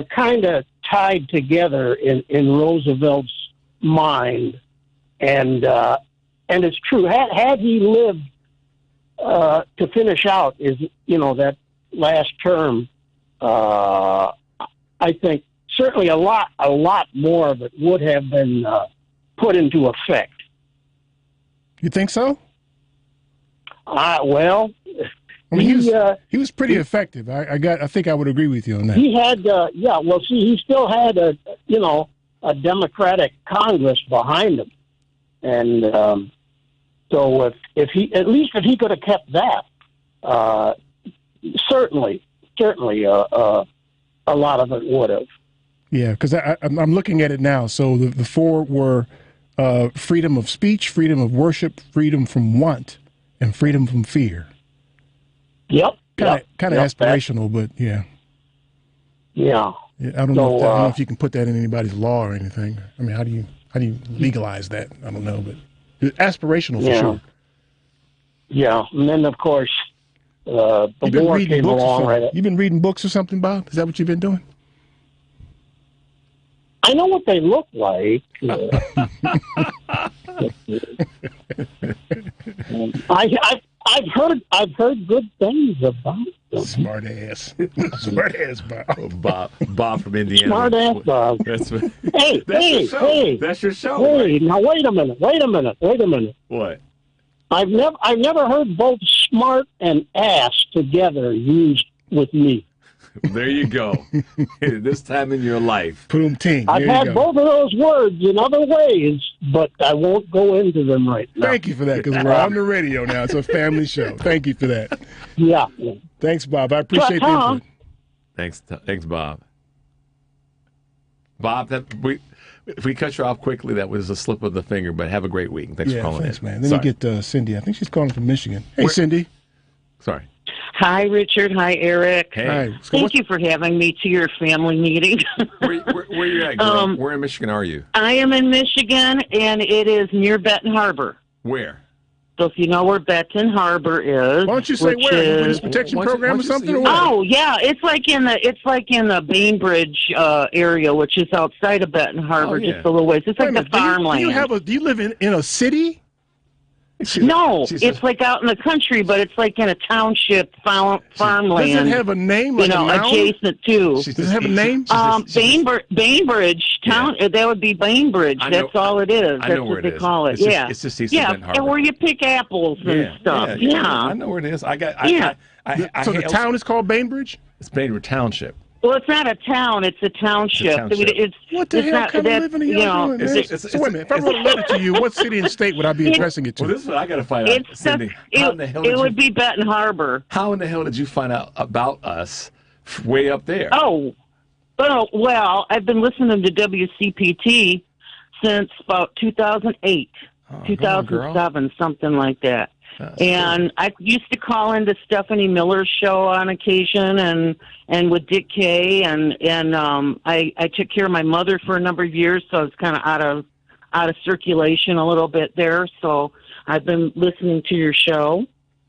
kind of tied together in Roosevelt's mind, and it's true. Had he lived to finish out that last term, I think certainly a lot more of it would have been put into effect. You think so? Well, I mean, he was pretty effective. I think I would agree with you on that. He had, he still had a Democratic Congress behind him, and so if he could have kept that, certainly a lot of it would have. Yeah, because I'm looking at it now. So the four were freedom of speech, freedom of worship, freedom from want, and freedom from fear. Yep. Kind of aspirational, but yeah. Yeah. I don't know if you can put that in anybody's law or anything. I mean, how do you legalize that? I don't know, but it's aspirational for sure. Yeah, and then of course the war came along. Right? You've been reading books or something, Bob? Is that what you've been doing? I know what they look like. I've heard good things about them. Smart ass Bob from Indiana. Smart ass Bob. Hey! That's your show. Hey, right? now wait a minute. What? I've never heard both smart and ass together used with me. There you go. This time in your life. Boom, ting. I've had both of those words in other ways, but I won't go into them right now. Thank you for that, because we're on the radio now. It's a family show. Thank you for that. Yeah. Thanks, Bob. I appreciate the input. Thanks, Bob. Bob, if we cut you off quickly, that was a slip of the finger, but have a great week. Thanks for calling in. Man. Then you get Cindy. I think she's calling from Michigan. Hey, Cindy. Sorry. Hi, Richard. Hi, Eric. Hey. Hi. Thank you for having me to your family meeting. Where you at, girl? Where in Michigan are you? I am in Michigan, and it is near Benton Harbor. Where? So if you know where Benton Harbor is, why don't you say where? The Witness Protection Program or something? Oh yeah, it's like in the Bainbridge area, which is outside of Benton Harbor, just a little ways. It's like the farmland. Do you live in a city? No, it's like out in the country, but it's like in a township farmland. Does it have a name? Like adjacent to. Does it have a name? Bainbridge town. Yeah. That would be Bainbridge. That's all it is. That's what they call it. It's just east of Benton Harbor. And where you pick apples and stuff. Yeah. I know where it is. So the town is called Bainbridge? It's Bainbridge Township. Well, it's not a town; it's a township. What the hell kind of living are you doing, man? So wait a minute. If I wrote a letter to you, what city and state would I be addressing it to? Well, this is what I got to find out, Cindy. How in the hell It would be Benton Harbor. How in the hell did you find out about us way up there? Oh, well, I've been listening to WCPT since about 2008, 2007, something like that. And I used to call into Stephanie Miller's show on occasion, and with Dick Kay, and I took care of my mother for a number of years, so I was kind of out of circulation a little bit there. So I've been listening to your show,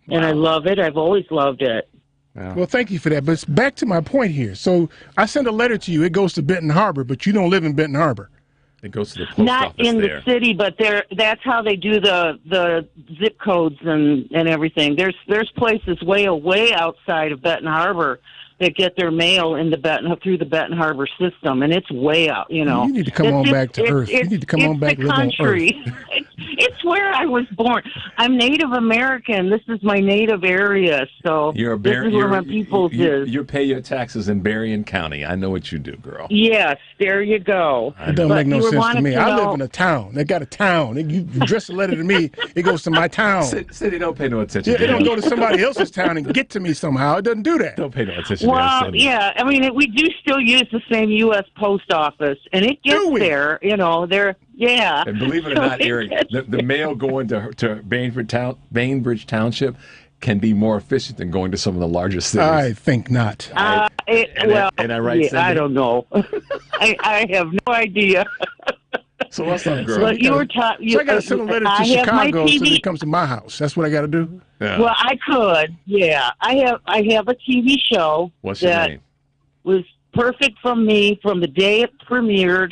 and I love it. I've always loved it. Yeah. Well, thank you for that. But it's back to my point here. So I send a letter to you. It goes to Benton Harbor, but you don't live in Benton Harbor. It goes to the post Not office in there. the city, but that's how they do the zip codes and everything. There's places way outside of Benton Harbor that get their mail in through the Benton Harbor system, and it's way out. You know, you need to come on back to Earth. You need to come on back to live on Earth. It's where I was born. I'm Native American. This is my native area, so this is where my people's is. You pay your taxes in Berrien County. I know what you do, girl. Yes, there you go. It doesn't make no sense to me. I live in a town. They got a town. You address a letter to me, it goes to my town. City, don't pay no attention. Yeah, it don't go to somebody else's town and get to me somehow. It doesn't do that. Don't pay no attention. Well, yeah, I mean, we do still use the same U.S. Post Office, and it gets there. You know, yeah. And believe it or not, Eric, the mail going to Bainbridge Township can be more efficient than going to some of the larger cities. I think not. And I write. Yeah, I don't know. I have no idea. So what's up, girl? But you were taught. So I got to send a letter to Chicago so it comes to my house. That's what I got to do. Yeah. Well, I could. Yeah, I have a TV show. What's your name? Was perfect for me from the day it premiered,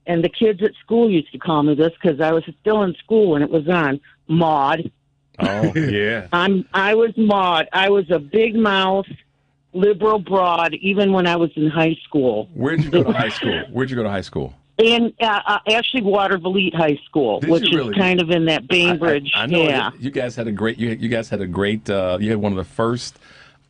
and the kids at school used to call me this because I was still in school when it was on. Maude. Oh yeah. I was Maude. I was a big mouth liberal broad even when I was in high school. Where'd you go to high school? In actually Waterville High School, which is kind of in that Bainbridge. I know. Yeah. You guys had a great. You had one of the first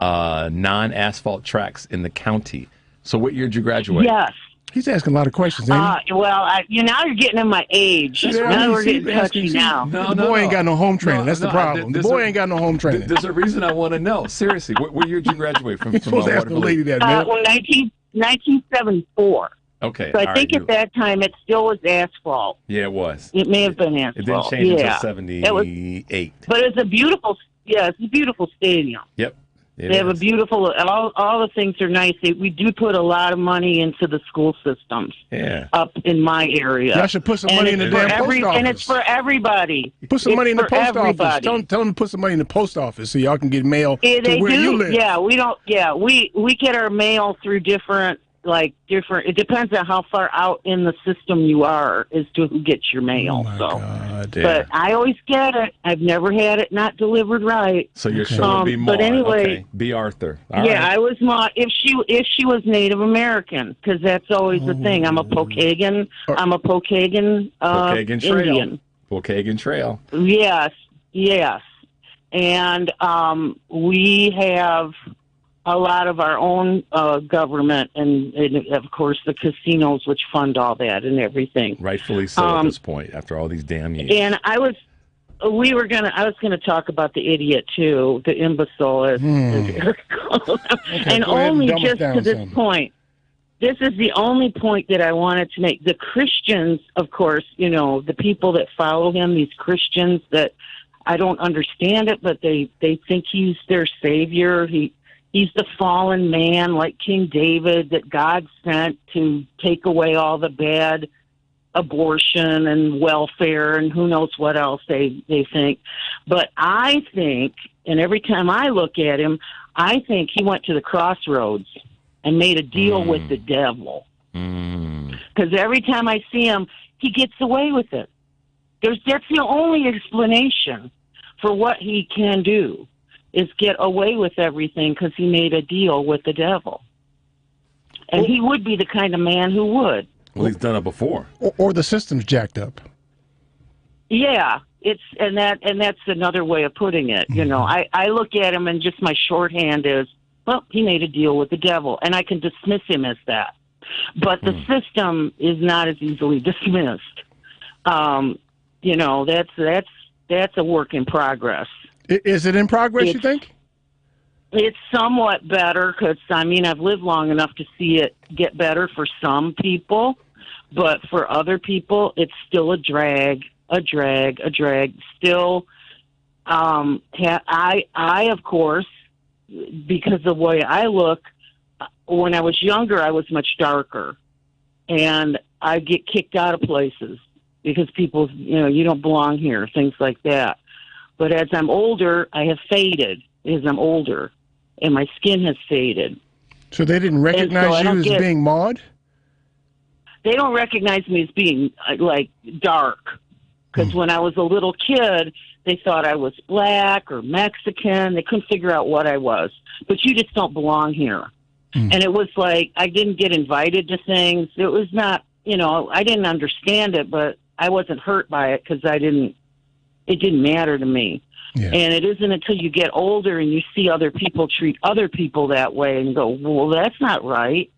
non-asphalt tracks in the county. So what year did you graduate? Yes. He's asking a lot of questions, ain't he? Well, now you're getting in my age. Now we're getting touchy now. The boy ain't got no home training. That's the problem. The boy ain't got no home training. There's a reason I want to know. Seriously, what year did you graduate from? You're supposed to ask the lady that, man. 1974. Okay. So I think at that time it still was asphalt. Yeah, it was. It may have been asphalt. It didn't change until 78. But it's a beautiful stadium. Yep. They have a beautiful, all the things are nice. We do put a lot of money into the school systems. Yeah. Up in my area. Y'all should put some money in the damn post office. And it's for everybody. Put some money in the post office. Tell them to put some money in the post office so y'all can get mail to where you live. Yeah, we don't. Yeah, we get our mail through different. It depends on how far out in the system you are as to who gets your mail. God, yeah. But I always get it. I've never had it not delivered right. So your show would be Maude. But anyway, okay. B. Arthur. All right. I was Maude. If she was Native American, because that's always the thing. I'm a Pokagon. I'm a Pokagon Indian. Pokagon Trail. Yes, and we have a lot of our own government and, of course, the casinos, which fund all that and everything. Rightfully so at this point, after all these damn years. And I was gonna talk about the idiot too, the imbecile, as Eric called him. And only just to this point. This is the only point that I wanted to make. The Christians, of course, the people that follow him, these Christians that I don't understand it, but they think he's their savior. He's the fallen man like King David that God sent to take away all the bad abortion and welfare and who knows what else they think. But I think, and every time I look at him, I think he went to the crossroads and made a deal with the devil. Because every time I see him, he gets away with it. That's the only explanation for what he can do. Is get away with everything because he made a deal with the devil. And he would be the kind of man who would. Well, he's done it before. Or the system's jacked up. Yeah, and that's another way of putting it. I look at him and just my shorthand is well, he made a deal with the devil, and I can dismiss him as that. But the system is not as easily dismissed. You know, that's a work in progress. Is it in progress, you think? It's somewhat better because, I mean, I've lived long enough to see it get better for some people, but for other people, it's still a drag. Still, I, of course, because the way I look, when I was younger, I was much darker, and I get kicked out of places because people, you know, you don't belong here, things like that. But as I'm older, I have faded as I'm older, and my skin has faded. So they didn't recognize you as being Maude? They don't recognize me as being, like, dark. Because when I was a little kid, they thought I was black or Mexican. They couldn't figure out what I was. But you just don't belong here. And it was like I didn't get invited to things. It was not, you know, I didn't understand it, but I wasn't hurt by it because it didn't matter to me. Yeah. And it isn't until you get older and you see other people treat other people that way and go, well, that's not right.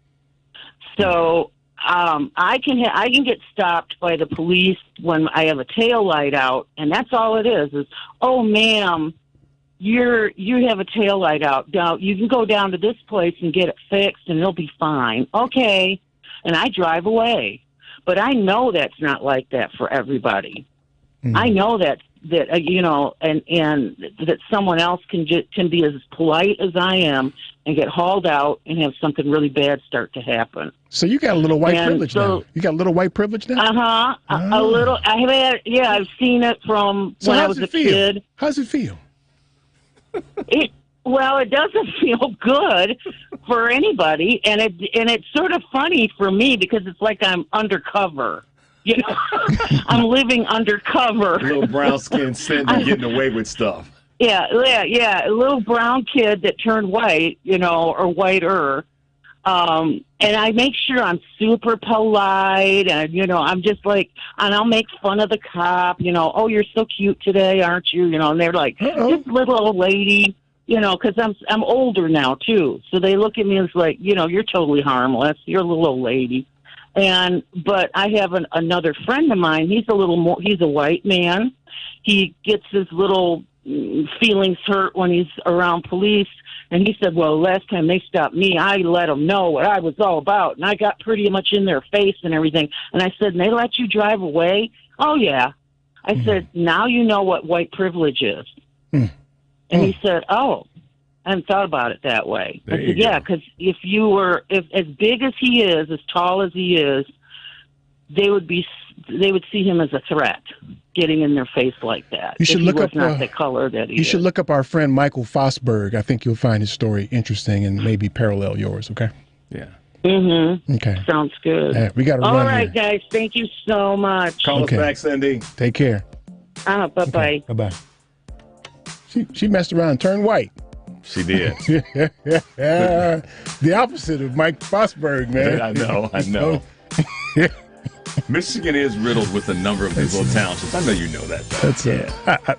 So I can get stopped by the police when I have a tail light out, and that's all it is, oh, ma'am, you have a tail light out. Now, you can go down to this place and get it fixed, and it'll be fine. Okay. And I drive away. But I know that's not like that for everybody. I know that you know, and that someone else can be as polite as I am and get hauled out and have something really bad start to happen. So you got a little white privilege now. You got a little white privilege now? A little. I've seen it from when I was a kid. How's it feel? Well, it doesn't feel good for anybody, and it's sort of funny for me because it's like I'm undercover. You know, I'm living undercover. Little brown skinned Cindy getting away with stuff. Yeah. A little brown kid that turned white, you know, or whiter. And I make sure I'm super polite, and you know, I'm just like, and I'll make fun of the cop. You know, oh, you're so cute today, aren't you? You know, and they're like, this little old lady. You know, because I'm older now too, so they look at me as like, you know, you're totally harmless. You're a little old lady. But I have another friend of mine. He's a little more. He's a white man. He gets his little feelings hurt when he's around police. And he said, well, last time they stopped me, I let them know what I was all about, and I got pretty much in their face and everything. And I said, and they let you drive away? Oh yeah. I said, now you know what white privilege is. And he said, oh, I hadn't thought about it that way. I said, yeah, because if as big as he is, as tall as he is, they would see him as a threat, getting in their face like that. You should look up not the color that he You is. should look up our friend Michael Fosberg. I think you'll find his story interesting and maybe parallel yours. Okay. Yeah. Okay. Sounds good. We got to run. All right, guys. Thank you so much. Call us back, Cindy. Take care. Bye bye. Okay. Bye bye. She messed around and turned white. She did. The opposite of Mike Fosberg, man. I know. Michigan is riddled with a number of these little townships. I know you know that, though. That's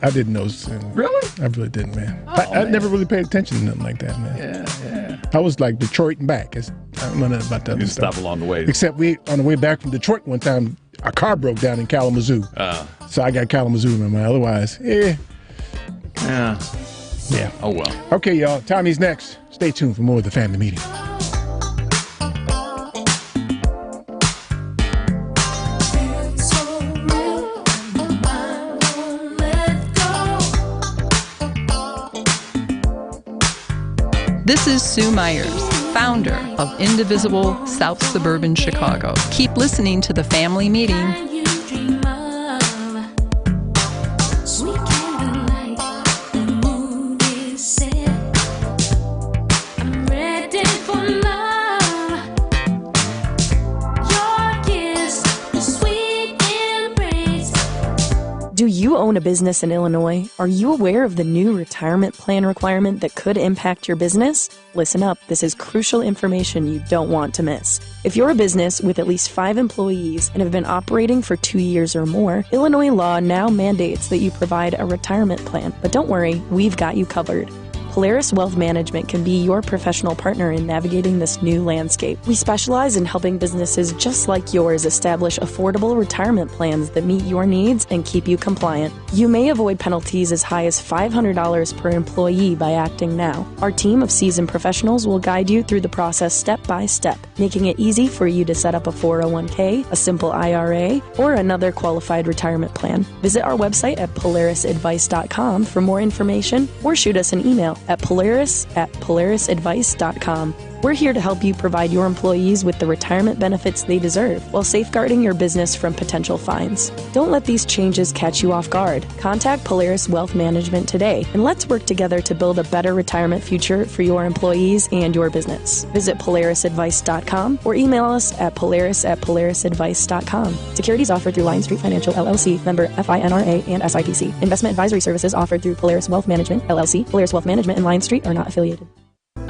I didn't know. Really? I really didn't, man. I never really paid attention to nothing like that, man. Yeah. I was like Detroit and back. I don't know nothing about that. You stop along the way. Except on the way back from Detroit one time, our car broke down in Kalamazoo. So I got Kalamazoo in my mind. Otherwise, Yeah. Oh, well. Okay, y'all. Tommy's next. Stay tuned for more of the Family Meeting. This is Sue Myers, founder of Indivisible South Suburban Chicago. Keep listening to the Family Meeting. Do you own a business in Illinois? Are you aware of the new retirement plan requirement that could impact your business? Listen up, this is crucial information you don't want to miss. If you're a business with at least 5 employees and have been operating for 2 years or more, Illinois law now mandates that you provide a retirement plan. But don't worry, we've got you covered. Polaris Wealth Management can be your professional partner in navigating this new landscape. We specialize in helping businesses just like yours establish affordable retirement plans that meet your needs and keep you compliant. You may avoid penalties as high as $500 per employee by acting now. Our team of seasoned professionals will guide you through the process step by step, making it easy for you to set up a 401k, a simple IRA, or another qualified retirement plan. Visit our website at polarisadvice.com for more information or shoot us an email at polaris@polarisadvice.com. We're here to help you provide your employees with the retirement benefits they deserve while safeguarding your business from potential fines. Don't let these changes catch you off guard. Contact Polaris Wealth Management today and let's work together to build a better retirement future for your employees and your business. Visit polarisadvice.com or email us at polaris@polarisadvice.com. Securities offered through Lion Street Financial LLC, member FINRA and SIPC. Investment advisory services offered through Polaris Wealth Management LLC. Polaris Wealth Management and Lion Street are not affiliated.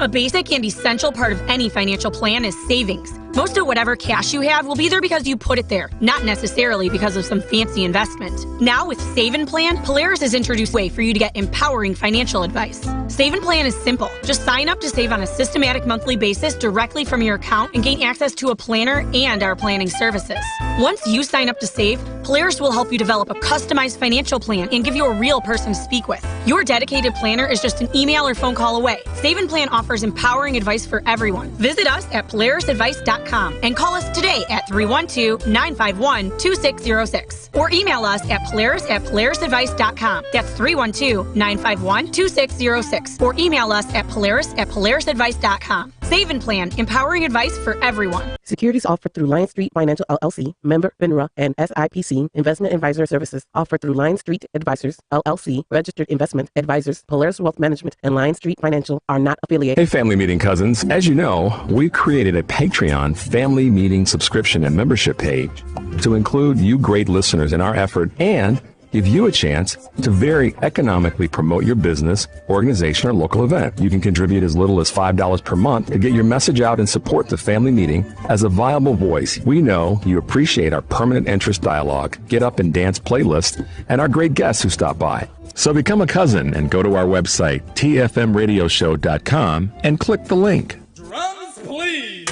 A basic and essential part of any financial plan is savings. Most of whatever cash you have will be there because you put it there, not necessarily because of some fancy investment. Now with Save and Plan, Polaris has introduced a way for you to get empowering financial advice. Save and Plan is simple. Just sign up to save on a systematic monthly basis directly from your account and gain access to a planner and our planning services. Once you sign up to save, Polaris will help you develop a customized financial plan and give you a real person to speak with. Your dedicated planner is just an email or phone call away. Save and Plan offers empowering advice for everyone. Visit us at polarisadvice.com and call us today at 312-951-2606 or email us at polaris@polarisadvice.com. That's 312-951-2606 or email us at polaris@polarisadvice.com. Save and Plan, empowering advice for everyone. Securities offered through Lion Street Financial LLC, member FINRA and SIPC. Investment advisor services offered through Lion Street Advisors LLC, registered investment advisors. Polaris Wealth Management and Lion Street Financial are not affiliated. Hey, Family Meeting cousins. As you know, we created a Patreon Family Meeting subscription and membership page to include you great listeners in our effort and give you a chance to very economically promote your business, organization, or local event. You can contribute as little as $5 per month to get your message out and support the Family Meeting as a viable voice. We know you appreciate our permanent interest dialogue, get up and dance playlist, and our great guests who stop by. So become a cousin and go to our website, tfmradioshow.com, and click the link. Drums, please.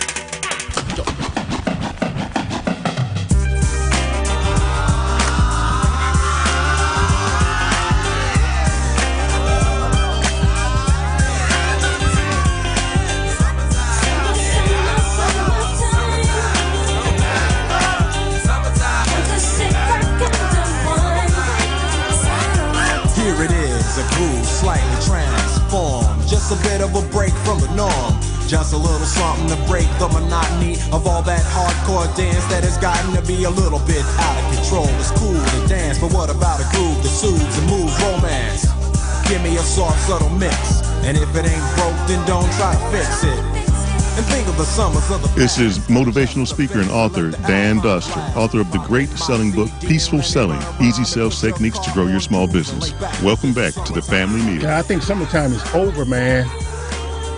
Slightly transformed, just a bit of a break from the norm. Just a little something to break the monotony of all that hardcore dance that has gotten to be a little bit out of control. It's cool to dance, but what about a groove that soothes and moves romance? Give me a soft, subtle mix, and if it ain't broke, then don't try to fix it. And think of the summers of the This is motivational speaker and author Dan Duster, author of the great selling book, Peaceful Selling, Easy Sales Techniques to Grow Your Small Business. Welcome back to the Family Meeting. Yeah, I think summertime is over, man.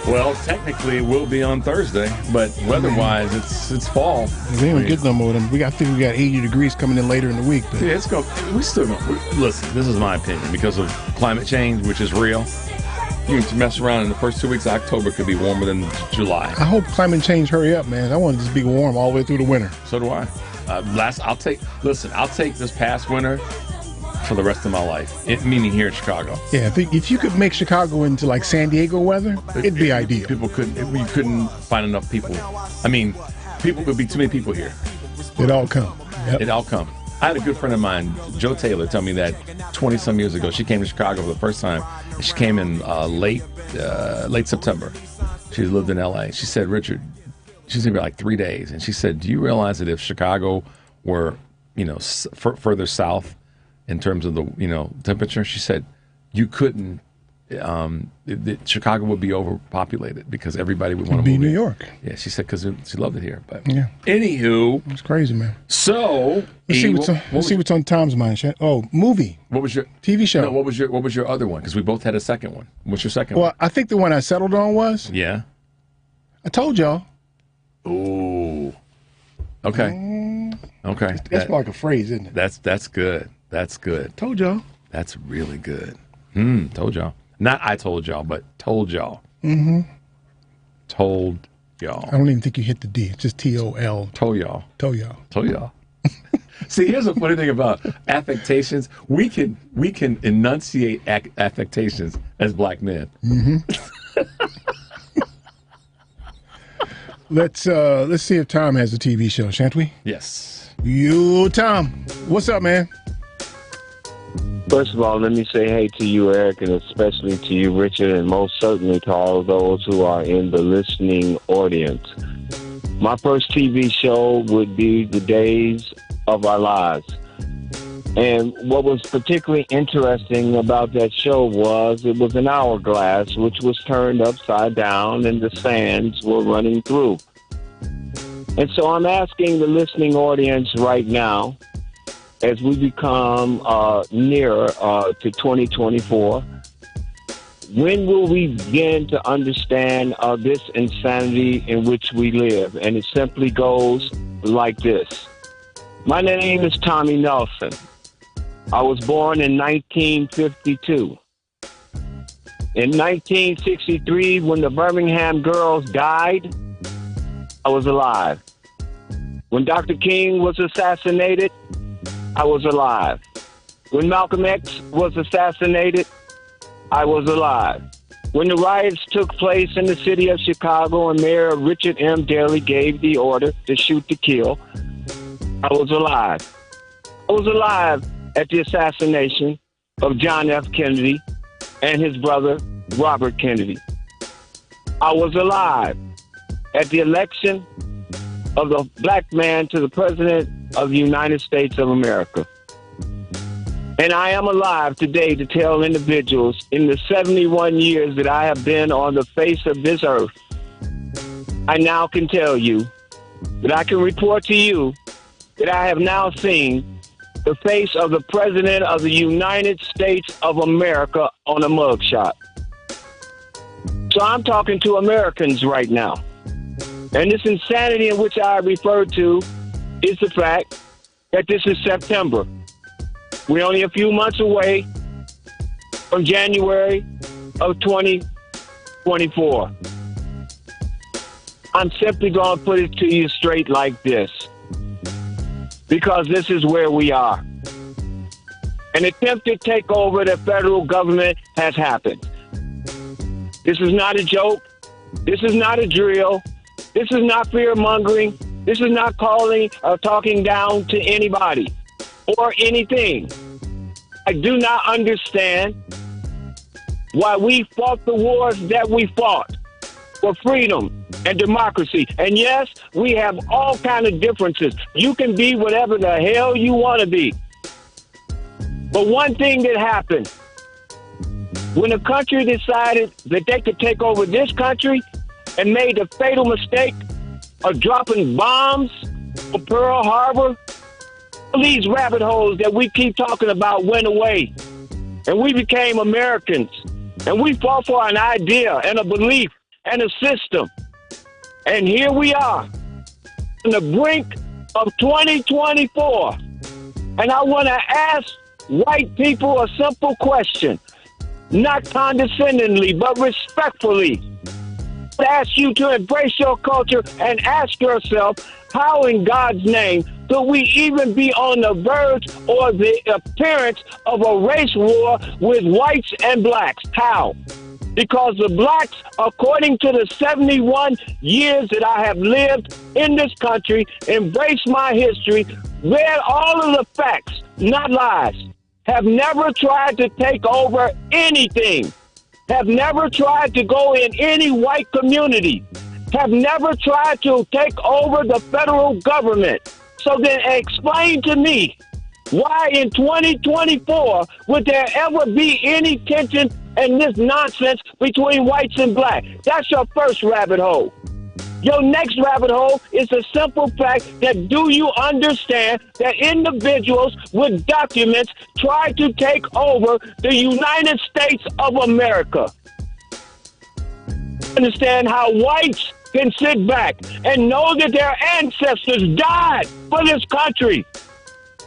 Well, technically it will be on Thursday, but weather-wise, it's fall. We don't get no more than we got 80 degrees coming in later in the week. But. Yeah, it's going. We still going. Listen, this is my opinion because of climate change, which is real. You can mess around in the first 2 weeks of October could be warmer than July. I hope climate change hurry up, man. I want it to be warm all the way through the winter. So do I. I'll take this past winter for the rest of my life. Meaning here in Chicago. Yeah, if you could make Chicago into like San Diego weather, it'd be ideal. You couldn't find enough people. I mean, people would be too many people here. It'd all come. Yep. It'd all come. I had a good friend of mine, Joe Taylor, tell me that 20-some years ago, she came to Chicago for the first time. And she came in late September. She lived in L.A. She said, Richard, she's going to be like 3 days. And she said, do you realize that if Chicago were, further south in terms of the, temperature, she said, you couldn't, Chicago would be overpopulated because everybody would want to move New York. Yeah, she said because she loved it here. But yeah. Anywho, it's crazy, man. So let's see what's on Tom's mind. Oh, movie. What was your TV show? No, what was your other one? Because we both had a second one. What's your second one? Well, I think the one I settled on was. Yeah. I told y'all. Ooh. Okay. Okay. That's more like a phrase, isn't it? That's good. That's good. Told y'all. That's really good. Told y'all. Not I told y'all, but told y'all. Mm-hmm. Told y'all. I don't even think you hit the D. It's just T-O-L. Told y'all. Told y'all. Told y'all. See, here's a funny thing about affectations. We can enunciate affectations as black men. Mm-hmm. Let's see if Tom has a TV show, shan't we? Yes. You, Tom. What's up, man? First of all, let me say hey to you, Eric, and especially to you, Richard, and most certainly to all those who are in the listening audience. My first TV show would be The Days of Our Lives. And what was particularly interesting about that show was it was an hourglass which was turned upside down and the sands were running through. And so I'm asking the listening audience right now, as we become nearer to 2024, when will we begin to understand this insanity in which we live? And it simply goes like this. My name is Tommy Nelson. I was born in 1952. In 1963, when the Birmingham girls died, I was alive. When Dr. King was assassinated, I was alive. When Malcolm X was assassinated, I was alive. When the riots took place in the city of Chicago and Mayor Richard M. Daley gave the order to shoot to kill, I was alive. I was alive at the assassination of John F. Kennedy and his brother, Robert Kennedy. I was alive at the election of the black man to the President of the United States of America. And I am alive today to tell individuals in the 71 years that I have been on the face of this earth, I now can tell you that I can report to you that I have now seen the face of the President of the United States of America on a mugshot. So I'm talking to Americans right now. And this insanity in which I refer to is the fact that this is September. We're only a few months away from January of 2024. I'm simply going to put it to you straight like this, because this is where we are. An attempted takeover of the federal government has happened. This is not a joke. This is not a drill. This is not fear-mongering. This is not calling or talking down to anybody or anything. I do not understand why we fought the wars that we fought for freedom and democracy. And yes, we have all kinds of differences. You can be whatever the hell you want to be. But one thing that happened, when a country decided that they could take over this country and made the fatal mistake of dropping bombs on Pearl Harbor, all these rabbit holes that we keep talking about went away. And we became Americans. And we fought for an idea and a belief and a system. And here we are on the brink of 2024. And I want to ask white people a simple question, not condescendingly, but respectfully. I ask you to embrace your culture and ask yourself, how in God's name could we even be on the verge or the appearance of a race war with whites and blacks? How? Because the blacks, according to the 71 years that I have lived in this country, embrace my history, read all of the facts, not lies, have never tried to take over anything, have never tried to go in any white community, have never tried to take over the federal government. So then explain to me, why in 2024 would there ever be any tension and this nonsense between whites and blacks? That's your first rabbit hole. Your next rabbit hole is the simple fact that do you understand that individuals with documents try to take over the United States of America? Understand how whites can sit back and know that their ancestors died for this country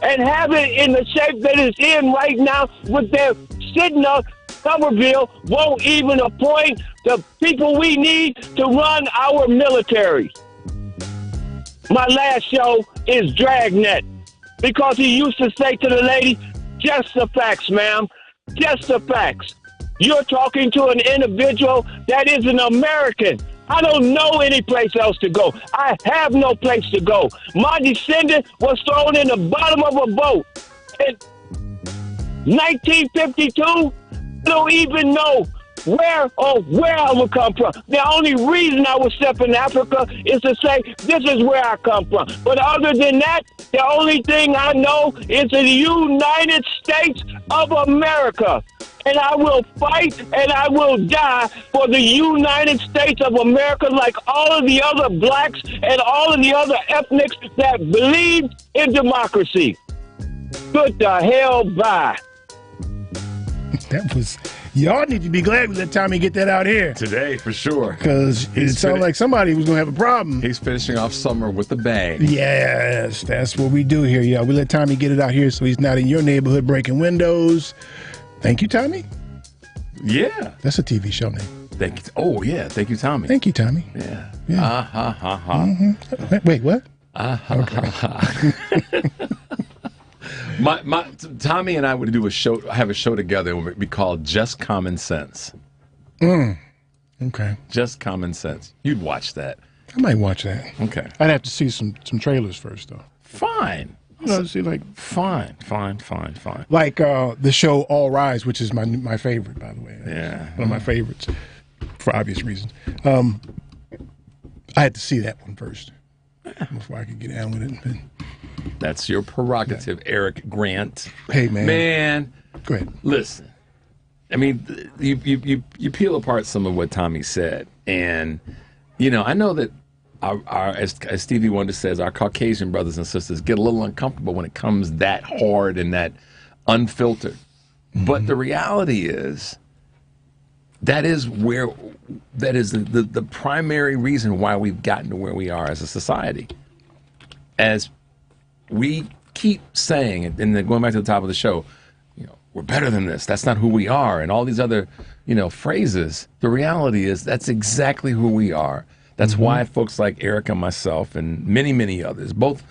and have it in the shape that it's in right now with their sitting up Tuberville won't even appoint the people we need to run our military. My last show is Dragnet, because he used to say to the lady, just the facts, ma'am, just the facts. You're talking to an individual that is an American. I don't know any place else to go. I have no place to go. My descendant was thrown in the bottom of a boat in 1952. I don't even know where I would come from. The only reason I would step in Africa is to say, this is where I come from. But other than that, the only thing I know is the United States of America. And I will fight and I will die for the United States of America, like all of the other blacks and all of the other ethnics that believe in democracy. Good the hell bye. That was... Y'all need to be glad we let Tommy get that out here. Today, for sure. Because it sounded like somebody was going to have a problem. He's finishing off summer with a bang. Yes, that's what we do here, y'all. We let Tommy get it out here so he's not in your neighborhood breaking windows. Thank you, Tommy. Yeah. That's a TV show name. Thank you. Oh, yeah. Thank you, Tommy. Thank you, Tommy. Yeah. Mm-hmm. Wait, what? Okay. Tommy and I would do have a show together and we called Just Common Sense. Okay. Just Common Sense. You'd watch that. I might watch that. Okay. I'd have to see some trailers first, though. Fine. You know, see, like... Fine. Like the show All Rise, which is my favorite, by the way. Yeah. One of my favorites, for obvious reasons. I had to see that one first before I could get down with it. That's your prerogative, yeah. Eric Grant. Hey, man. Man. Go ahead. Listen. I mean, you peel apart some of what Tommy said. And, you know, I know that as Stevie Wonder says, our Caucasian brothers and sisters get a little uncomfortable when it comes that hard and that unfiltered. Mm-hmm. But the reality is, that is the primary reason why we've gotten to where we are as a society. As we keep saying, and then going back to the top of the show, you know, we're better than this. That's not who we are. And all these other, you know, phrases. The reality is that's exactly who we are. That's why folks like Eric and myself and many, many others, both,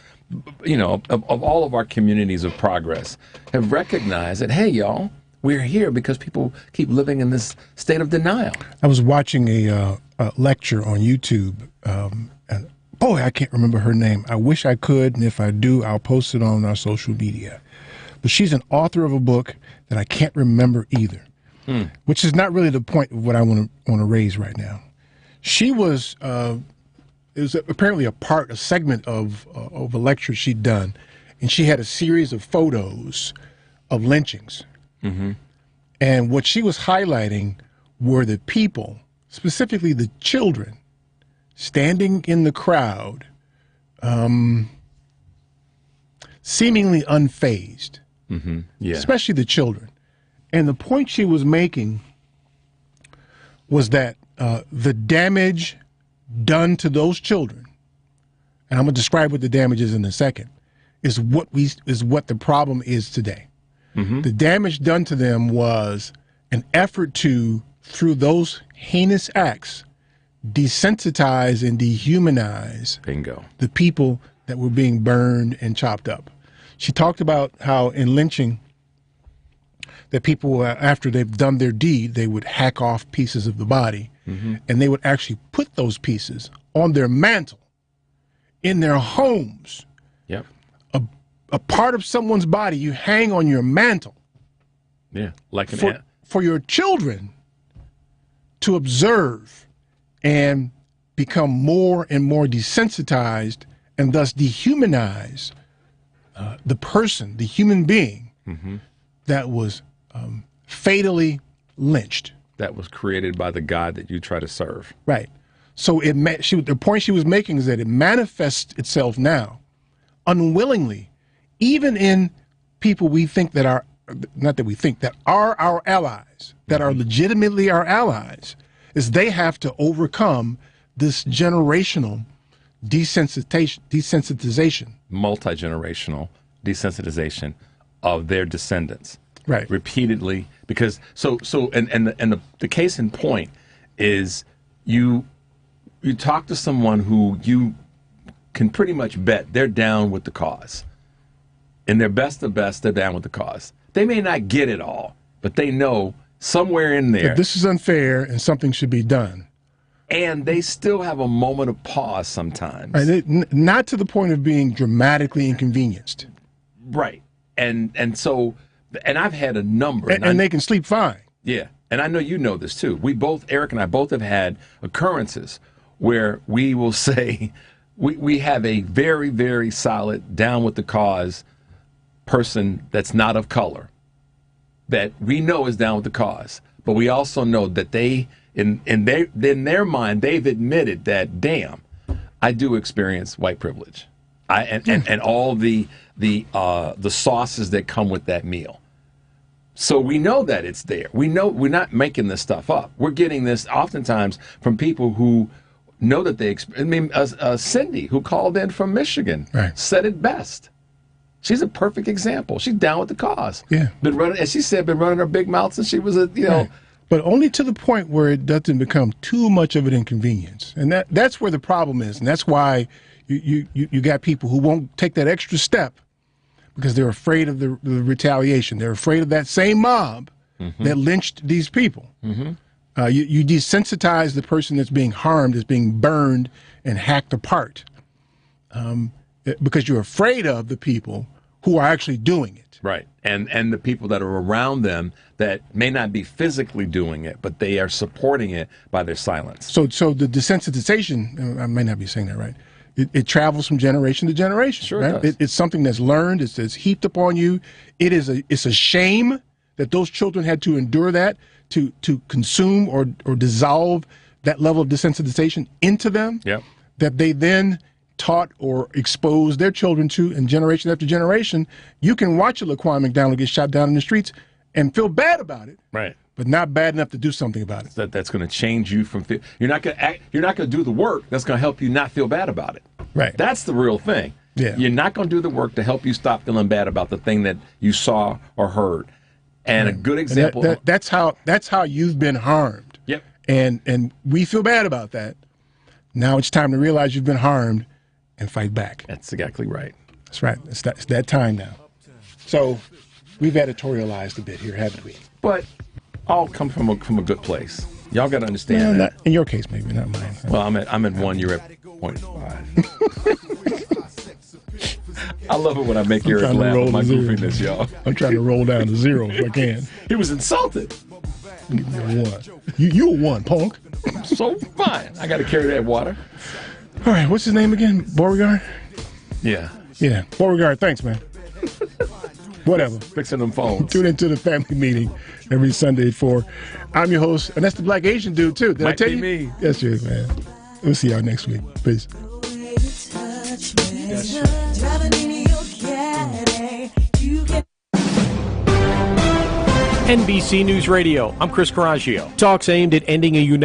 you know, of all of our communities of progress, have recognized that, hey, y'all, we're here because people keep living in this state of denial. I was watching a lecture on YouTube, and boy, I can't remember her name. I wish I could, and if I do, I'll post it on our social media. But she's an author of a book that I can't remember either, which is not really the point of what I want to raise right now. She was, it was apparently a segment of a lecture she'd done, and she had a series of photos of lynchings. Mm-hmm. And what she was highlighting were the people, specifically the children, standing in the crowd, seemingly unfazed, yeah. Especially the children. And the point she was making was that the damage done to those children, and I'm going to describe what the damage is in a second, is what the problem is today. Mm-hmm. The damage done to them was an effort to, through those heinous acts, desensitize and dehumanize the people that were being burned and chopped up. She talked about how in lynching, that people, after they've done their deed, they would hack off pieces of the body, and they would actually put those pieces on their mantle in their homes. Yep. A part of someone's body you hang on your mantle. Yeah, like for your children to observe and become more and more desensitized and thus dehumanize the person, the human being that was fatally lynched. That was created by the God that you try to serve. Right. So the point she was making is that it manifests itself now unwillingly, even in people we think that are, not that we think, that are our allies, that are legitimately our allies, is they have to overcome this generational desensitization. Multi-generational desensitization of their descendants. right, repeatedly. Because the case in point is you talk to someone who you can pretty much bet they're down with the cause. In their best of best, they're down with the cause. They may not get it all, but they know somewhere in there that this is unfair and something should be done. And they still have a moment of pause sometimes. Right, not to the point of being dramatically inconvenienced. Right. And so, and I've had a number. And they can sleep fine. Yeah. And I know you know this too. Eric and I both have had occurrences where we will say we have a very, very solid down with the cause person that's not of color that we know is down with the cause. But we also know that they, in their mind, they've admitted that, damn, I do experience white privilege. And all the sauces that come with that meal. So we know that it's there. We know we're not making this stuff up. We're getting this oftentimes from people who know that they. Cindy, who called in from Michigan, said it best. She's a perfect example. She's down with the cause. Yeah, been running, as she said, been running her big mouth since she was a But only to the point where it doesn't become too much of an inconvenience, and that's where the problem is, and that's why you got people who won't take that extra step because they're afraid of the retaliation. They're afraid of that same mob that lynched these people. You desensitize the person that's being harmed, that's being burned and hacked apart, because you're afraid of the people who are actually doing it. Right. And the people that are around them that may not be physically doing it, but they are supporting it by their silence. So the desensitization, I may not be saying that right, it travels from generation to generation. Sure right? it does. It's something that's learned, it's heaped upon you. It's a shame that those children had to endure that, to consume or dissolve that level of desensitization into them, that they then taught or exposed their children to, and generation after generation. You can watch a Laquan McDonald get shot down in the streets and feel bad about it, right? But not bad enough to do something about it. That's going to change you from. You're not going to do the work that's going to help you not feel bad about it. Right. That's the real thing. Yeah. You're not going to do the work to help you stop feeling bad about the thing that you saw or heard. And a good example. That's how you've been harmed. Yep. And we feel bad about that. Now it's time to realize you've been harmed and fight back. That's exactly right. That's right. It's that time now. So we've editorialized a bit here, haven't we? But all come from a good place. Y'all got to understand well, that. Not, in your case, maybe not mine. Well, I'm at 1, you're at 0.5. I love it when I make Eric laugh with my goofiness, y'all. I'm trying to roll down to 0 if I can. He was insulted. Give me a 1. You a 1, punk. So fine. I got to carry that water. All right, what's his name again? Beauregard? Yeah. Yeah, Beauregard, thanks, man. Whatever. Fixing them phones. Tune into the family meeting every Sunday at 4. I'm your host, and that's the black Asian dude, too. Did I tell you? Me. Yes, yes, man. We'll see y'all next week. Peace. NBC News Radio. I'm Chris Coraggio. Talks aimed at ending a united